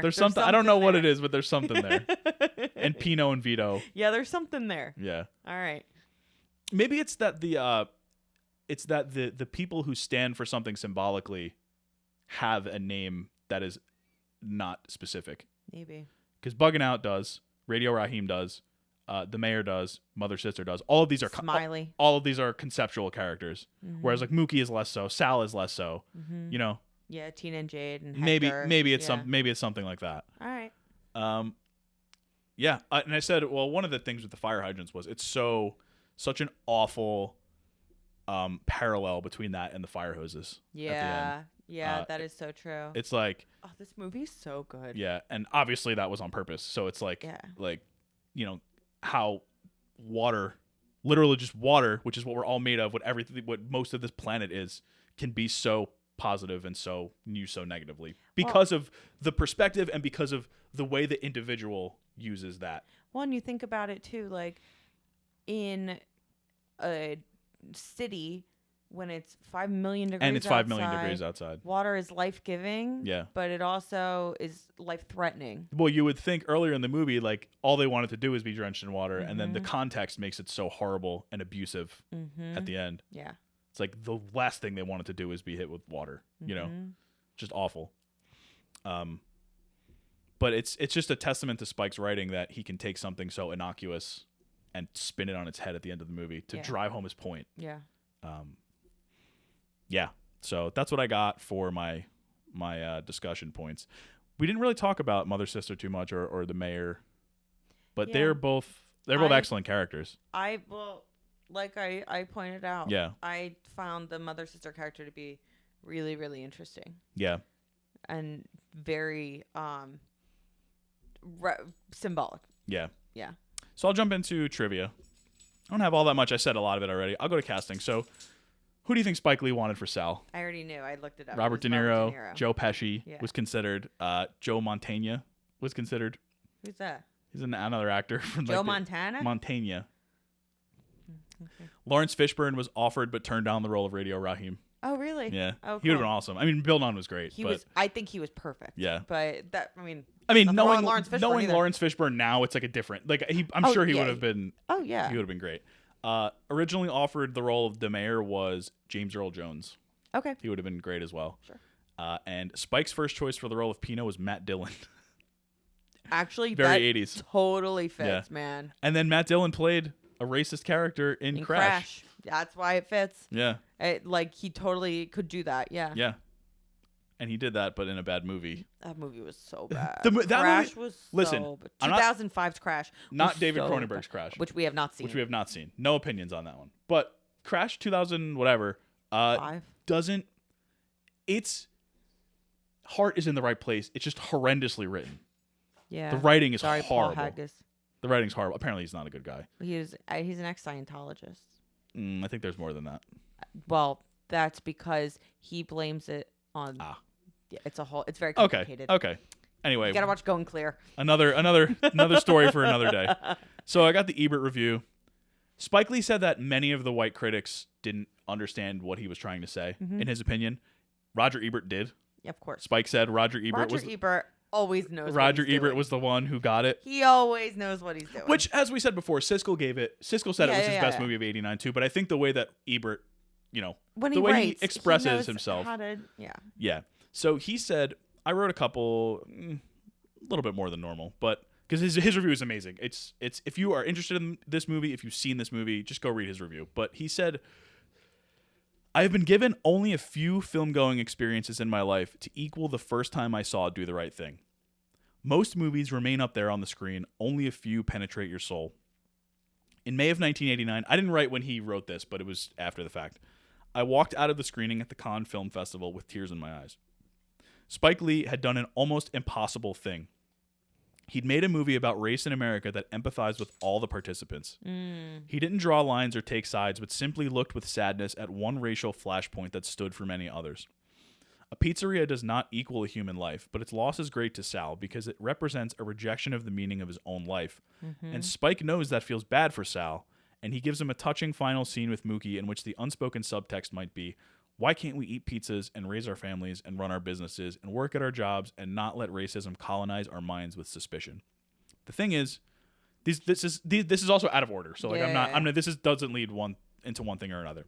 There's something I don't know what it is, but there's something there. And Pino and Vito. Yeah, there's something there. Yeah. All right. Maybe it's that the people who stand for something symbolically have a name that is not specific. Maybe. Because Bugging Out does, Radio Raheem does, the Mayor does, Mother Sister does. All of these are Smiley. All of these are conceptual characters. Whereas like Mookie is less so, Sal is less so. Yeah, Tina and Jade and maybe Hector. maybe it's something like that. All right. Yeah, and I said, well, one of the things with the fire hydrants was it's such an awful parallel between that and the fire hoses. Yeah, that is so true. It's like, oh, this movie's so good. Yeah, and obviously that was on purpose. So it's like, how water, literally just water, which is what we're all made of, what most of this planet is, can be so positive and so used so negatively because of the perspective and because of the way the individual uses that. Well, and you think about it too, like in a city when it's 5 million degrees and it's 5 million degrees outside. Water is life-giving, but it also is life-threatening. Well, you would think earlier in the movie, like, all they wanted to do is be drenched in water, and then the context makes it so horrible and abusive at the end. Yeah. It's like the last thing they wanted to do is be hit with water, just awful. But it's just a testament to Spike's writing that he can take something so innocuous and spin it on its head at the end of the movie to drive home his point. Yeah. Yeah. So that's what I got for my discussion points. We didn't really talk about Mother Sister too much or the Mayor, but they're both excellent characters. Like I pointed out, I found the mother sister character to be really, really interesting. Yeah. And very symbolic. Yeah. Yeah. So I'll jump into trivia. I don't have all that much. I said a lot of it already. I'll go to casting. So who do you think Spike Lee wanted for Sal? I already knew. I looked it up. Robert De Niro, Joe Pesci was considered. Joe Mantegna was considered. Who's that? He's another actor from Joe Montana? Mantegna. Okay. Lawrence Fishburne was offered but turned down the role of Radio Raheem. Oh, really? Yeah. Oh, cool. He would have been awesome. I mean, Bill Nunn was great. I think he was perfect. Yeah. But knowing Lawrence Fishburne now, it's like a different. Like I'm sure he would have been. Oh yeah. He would have been great. Originally offered the role of the Mayor was James Earl Jones. Okay. He would have been great as well. Sure. And Spike's first choice for the role of Pino was Matt Dillon. Actually, very 80s. Totally fits, man. And then Matt Dillon played a racist character in Crash. That's why it fits. Yeah. He totally could do that. Yeah. Yeah. And he did that, but in a bad movie. That movie was so bad. Crash was listen, so bad. 2005's Crash. Not David Cronenberg's Crash. Which we have not seen. No opinions on that one. But Crash 2000 whatever doesn't. Its heart is in the right place. It's just horrendously written. Yeah. The writing is horrible. Paul Haggis. The writing's horrible. Apparently, he's not a good guy. He's an ex-Scientologist. I think there's more than that. well, that's because he blames it on. Yeah, it's very Okay. complicated. Okay. Anyway, You gotta watch Going Clear. another story for another day. So I got the Ebert review. Spike Lee said that many of the white critics didn't understand what he was trying to say. In his opinion, Roger Ebert did. Of course. Spike said Roger Ebert always knows. Roger what he's Ebert doing. was the one who got it. He always knows what he's doing. Which, as we said before, Siskel said it was his best movie of '89 too. But I think the way that Ebert, when the he way writes, he expresses knows himself. Yeah. So he said, I wrote a couple, a little bit more than normal, but because his review is amazing. It's if you are interested in this movie, if you've seen this movie, just go read his review. But he said, I have been given only a few film-going experiences in my life to equal the first time I saw Do the Right Thing. Most movies remain up there on the screen. Only a few penetrate your soul. In May of 1989, I didn't write when he wrote this, but it was after the fact. I walked out of the screening at the Cannes Film Festival with tears in my eyes. Spike Lee had done an almost impossible thing. He'd made a movie about race in America that empathized with all the participants. He didn't draw lines or take sides, but simply looked with sadness at one racial flashpoint that stood for many others. A pizzeria does not equal a human life, but its loss is great to Sal because it represents a rejection of the meaning of his own life. And Spike knows that feels bad for Sal, and he gives him a touching final scene with Mookie in which the unspoken subtext might be, why can't we eat pizzas and raise our families and run our businesses and work at our jobs and not let racism colonize our minds with suspicion? The thing is, this is also out of order. So like this doesn't lead into one thing or another.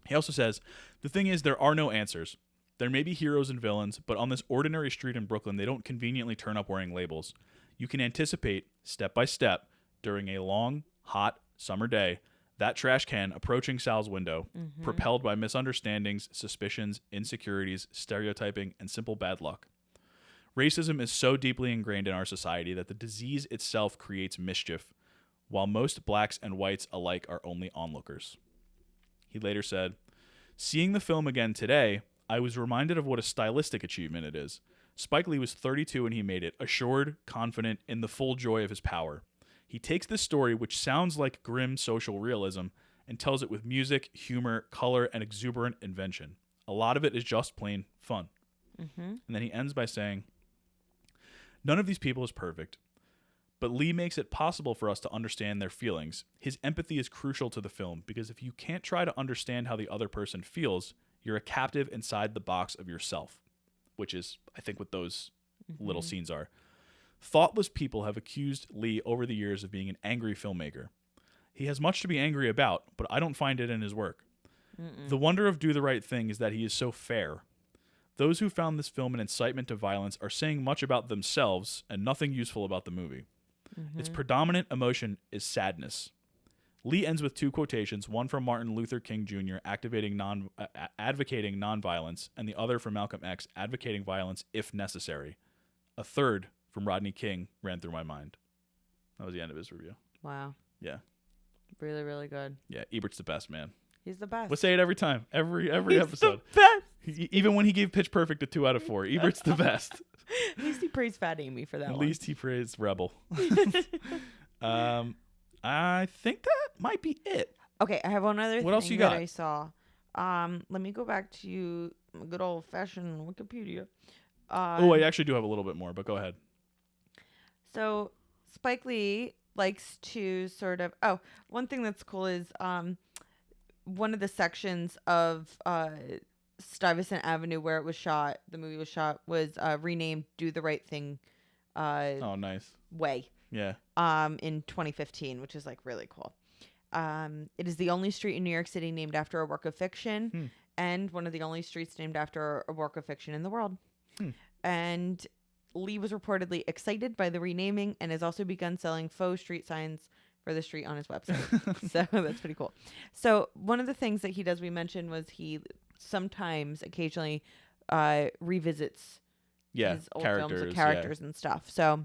He also says, the thing is, there are no answers. There may be heroes and villains, but on this ordinary street in Brooklyn, they don't conveniently turn up wearing labels. You can anticipate, step by step, during a long, hot summer day, that trash can approaching Sal's window, propelled by misunderstandings, suspicions, insecurities, stereotyping, and simple bad luck. Racism is so deeply ingrained in our society that the disease itself creates mischief, while most blacks and whites alike are only onlookers. He later said, seeing the film again today, I was reminded of what a stylistic achievement it is. Spike Lee was 32 when he made it, assured, confident, in the full joy of his power. He takes this story, which sounds like grim social realism, and tells it with music, humor, color, and exuberant invention. A lot of it is just plain fun. And then he ends by saying, none of these people is perfect, but Lee makes it possible for us to understand their feelings. His empathy is crucial to the film, because if you can't try to understand how the other person feels, you're a captive inside the box of yourself, which is, I think, what those little scenes are. Thoughtless people have accused Lee over the years of being an angry filmmaker. He has much to be angry about, but I don't find it in his work. The wonder of Do the Right Thing is that he is so fair. Those who found this film an incitement to violence are saying much about themselves and nothing useful about the movie. Its predominant emotion is sadness. Lee ends with two quotations, one from Martin Luther King Jr. advocating nonviolence, and the other from Malcolm X advocating violence if necessary. A third from Rodney King ran through my mind. That was the end of his review. Wow. Yeah. Really, really good. Yeah, Ebert's the best, man. He's the best. We'll say it every time, every He's episode. The best. Even when he gave Pitch Perfect a 2 out of 4, Ebert's the best. At least he praised Fat Amy for that At one. least he praised Rebel. I think that might be it. Okay, I have one other thing else you that got? I saw. Let me go back to good old fashioned Wikipedia. I actually do have a little bit more, but go ahead. So Spike Lee likes to sort of one thing that's cool is one of the sections of Stuyvesant Avenue where the movie was shot, was renamed Do the Right Thing Oh, nice. Way. Yeah. In 2015, which is like really cool. It is the only street in New York City named after a work of fiction, and one of the only streets named after a work of fiction in the world. And Lee was reportedly excited by the renaming and has also begun selling faux street signs for the street on his website. So that's pretty cool. So one of the things that he does, we mentioned, was he occasionally revisits his old films with characters and stuff. So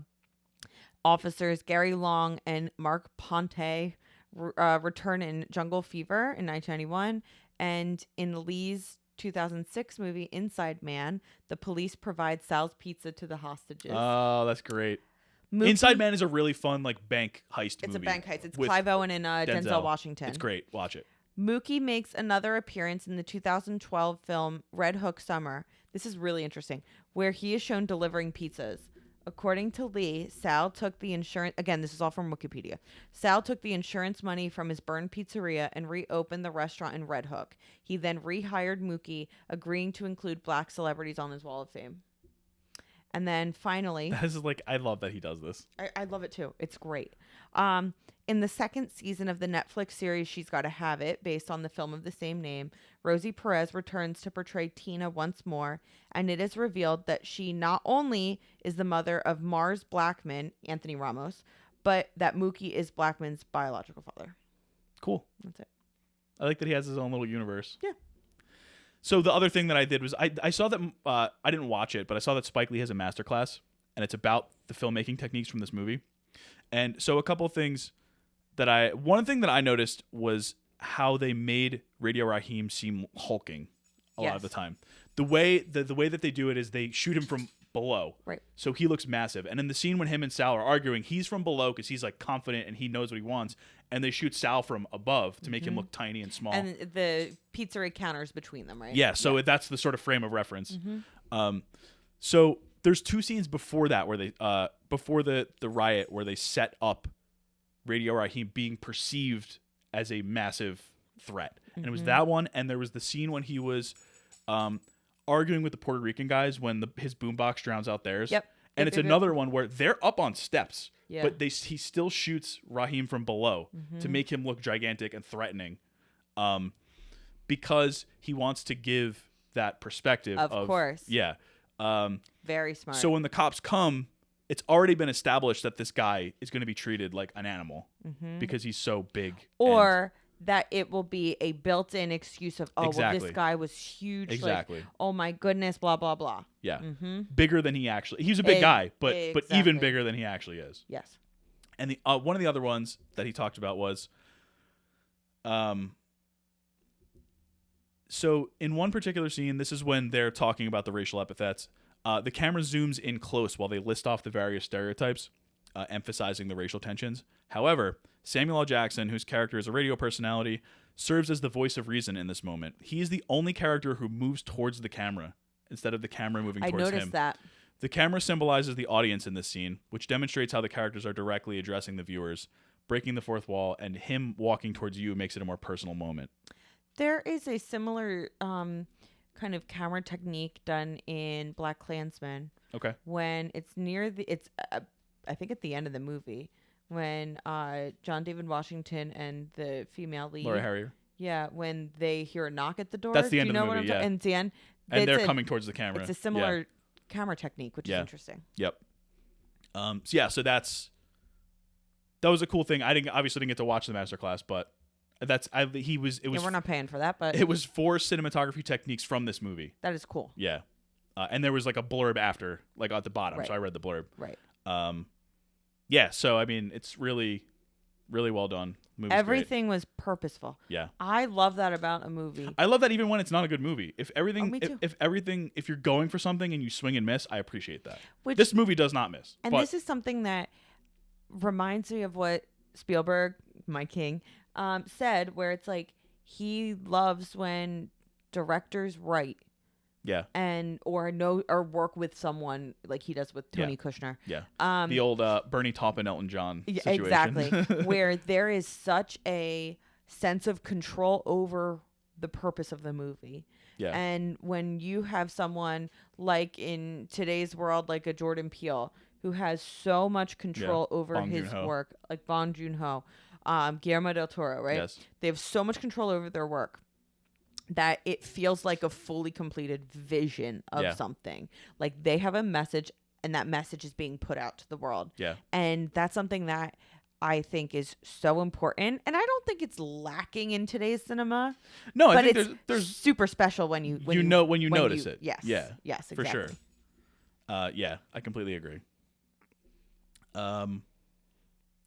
officers Gary Long and Mark Ponte return in Jungle Fever in 1991, and in Lee's 2006 movie Inside Man, the police provide Sal's pizza to the hostages. Oh, that's great. Mookie, Inside Man is a really fun bank heist movie. It's a bank heist. It's Clive Owen and Denzel Washington. It's great. Watch it. Mookie makes another appearance in the 2012 film Red Hook Summer. This is really interesting, where he is shown delivering pizzas. According to Lee, Sal took the insurance... Again, this is all from Wikipedia. Sal took the insurance money from his burned pizzeria and reopened the restaurant in Red Hook. He then rehired Mookie, agreeing to include black celebrities on his Wall of Fame. And then finally... This is like, I love that he does this. I love it too. It's great. In the second season of the Netflix series She's Gotta Have It, based on the film of the same name, Rosie Perez returns to portray Tina once more, and it is revealed that she not only is the mother of Mars Blackman, Anthony Ramos, but that Mookie is Blackman's biological father. Cool. That's it. I like that he has his own little universe. Yeah. So the other thing that I did was I saw that I didn't watch it, but I saw that Spike Lee has a masterclass, and it's about the filmmaking techniques from this movie. And so a couple of things one thing that I noticed was how they made Radio Raheem seem hulking a lot of the time. The way that they do it is they shoot him from below. Right. So he looks massive. And in the scene when him and Sal are arguing, he's from below because he's like confident and he knows what he wants. And they shoot Sal from above to make him look tiny and small. And the pizzeria counters between them, right? Yeah. So that's the sort of frame of reference. So there's two scenes before that where they before the riot where they set up Radio Raheem being perceived as a massive threat. And it was that one, and there was the scene when he was arguing with the Puerto Rican guys when his boombox drowns out theirs. Yep. And it's another one where they're up on steps, but he still shoots Raheem from below to make him look gigantic and threatening, because he wants to give that perspective. Of course. Yeah. Very smart. So when the cops come, it's already been established that this guy is going to be treated like an animal because he's so big. Or that it will be a built-in excuse of, well, this guy was huge. Exactly. Like, oh my goodness, blah, blah, blah. Yeah. Bigger than he actually... He's a big guy, but even bigger than he actually is. Yes. And the one of the other ones that he talked about was... So in one particular scene, this is when they're talking about the racial epithets. The camera zooms in close while they list off the various stereotypes, emphasizing the racial tensions. However, Samuel L. Jackson, whose character is a radio personality, serves as the voice of reason in this moment. He is the only character who moves towards the camera instead of the camera moving towards him. I noticed that. The camera symbolizes the audience in this scene, which demonstrates how the characters are directly addressing the viewers, breaking the fourth wall, and him walking towards you makes it a more personal moment. There is a similar kind of camera technique done in BlacKkKlansman. Okay. When it's near I think at the end of the movie, when John David Washington and the female lead, Laura Harrier. Yeah, when they hear a knock at the door. That's the end of the movie, And it's the end. And they're coming towards the camera. It's a similar camera technique, which is interesting. Yep. So that was a cool thing. I obviously didn't get to watch the masterclass, but we're not paying for that, but it was 4 cinematography techniques from this movie. That is cool. Yeah. And there was like a blurb after, like at the bottom. Right. So I read the blurb. Right. Yeah. So, I mean, it's really, really well done. Everything was purposeful. Yeah. I love that about a movie. I love that even when it's not a good movie. If you're going for something and you swing and miss, I appreciate that. This movie does not miss. And this is something that reminds me of what Spielberg, my king, said, where it's like he loves when directors write, or work with someone like he does with Tony Kushner. Yeah, the old Bernie Taupin, Elton John situation. Exactly, where there is such a sense of control over the purpose of the movie. Yeah, and when you have someone like in today's world, like a Jordan Peele, who has so much control over his work, like Bong Joon-ho. Guillermo del Toro, right? Yes. They have so much control over their work that it feels like a fully completed vision of something. Like they have a message, and that message is being put out to the world. Yeah. And that's something that I think is so important, and I don't think it's lacking in today's cinema. No, but I think there's super special when you notice it. Yes. Yeah. Yes. Exactly. For sure. Yeah, I completely agree.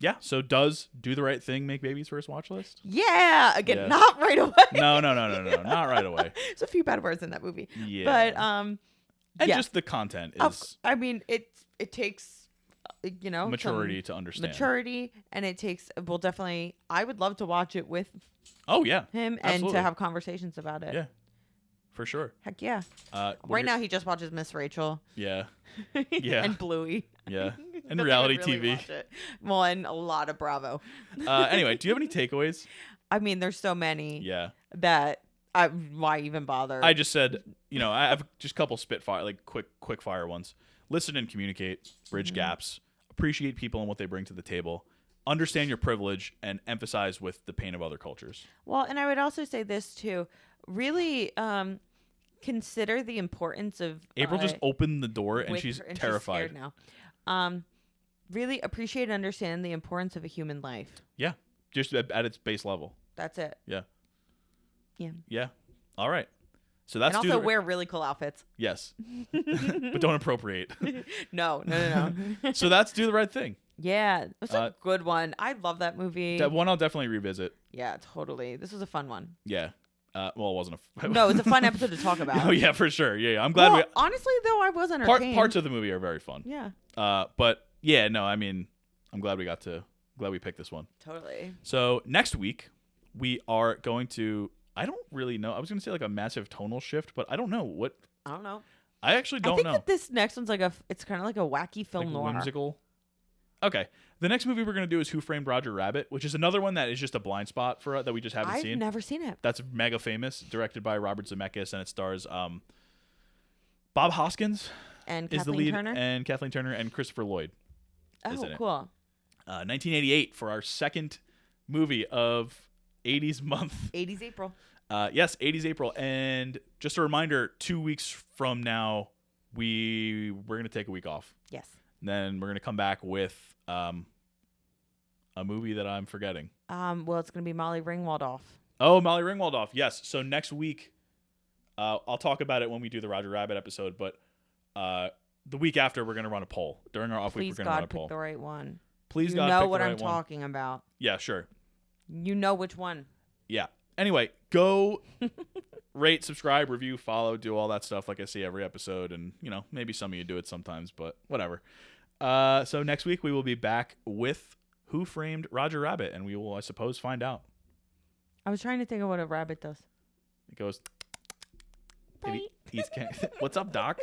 Yeah, so does Do the Right Thing make Baby's First Watchlist? Yeah, again, not right away. No, not right away. There's a few bad words in that movie. Yeah. But and just the content is I mean, it takes maturity to understand. Maturity, and it takes. Well, definitely, I would love to watch it with. Oh yeah, him absolutely. and to have conversations about it. Yeah, for sure. Heck yeah. Right now, he just watches Miss Rachel. Yeah. Yeah. And Bluey. Yeah. And reality really TV. Well, and a lot of Bravo. Anyway, do you have any takeaways? I mean, there's so many. Yeah. That why even bother? I just said, I have just a couple spitfire, like quick fire ones. Listen and communicate, bridge gaps, appreciate people and what they bring to the table, understand your privilege, and emphasize with the pain of other cultures. Well, and I would also say this too. Really consider the importance of April just opened the door and she's terrified. She's scared now. Really appreciate and understand the importance of a human life. Yeah. Just at its base level. That's it. Yeah. Yeah. Yeah. All right. So that's and also wear really cool outfits. Yes. But don't appropriate. No. So that's Do the Right Thing. Yeah. It's a good one. I love that movie. That one I'll definitely revisit. Yeah, totally. This was a fun one. Yeah. Well, it wasn't no, it's a fun episode to talk about. Oh, yeah, for sure. Yeah. I'm glad honestly, though, I was entertained. Parts of the movie are very fun. Yeah. But yeah, no, I mean, I'm glad we picked this one. Totally. So next week, we are going to, I don't really know. I was going to say like a massive tonal shift, but I don't know what. I don't know. I actually don't know. I think that this next one's it's kind of like a wacky film noir. Whimsical. Okay. The next movie we're going to do is Who Framed Roger Rabbit, which is another one that is just a blind spot for us that we just haven't seen. I've never seen it. That's mega famous, directed by Robert Zemeckis, and it stars Bob Hoskins and is the lead, Turner? and Kathleen Turner and Christopher Lloyd. Oh, cool. 1988 for our second movie of 80s month. 80s April. Yes, 80s April. And just a reminder, 2 weeks from now, we're going to take a week off. Yes. And then we're going to come back with a movie that I'm forgetting. Well, it's going to be Molly Ringwald Off. Oh, Molly Ringwald Off. Yes. So next week, I'll talk about it when we do the Roger Rabbit episode, but the week after, we're going to run a poll. During our off week, we're going to run a poll. Please God, pick the right one. Please God, pick the right one. You know what I'm talking about. Yeah, sure. You know which one. Yeah. Anyway, go rate, subscribe, review, follow, do all that stuff like I see every episode. And, maybe some of you do it sometimes, but whatever. So next week, we will be back with Who Framed Roger Rabbit, and we will, I suppose, find out. I was trying to think of what a rabbit does. It goes... What's up, Doc?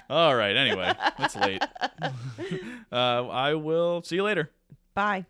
All right, anyway, it's late. I will see you later. Bye.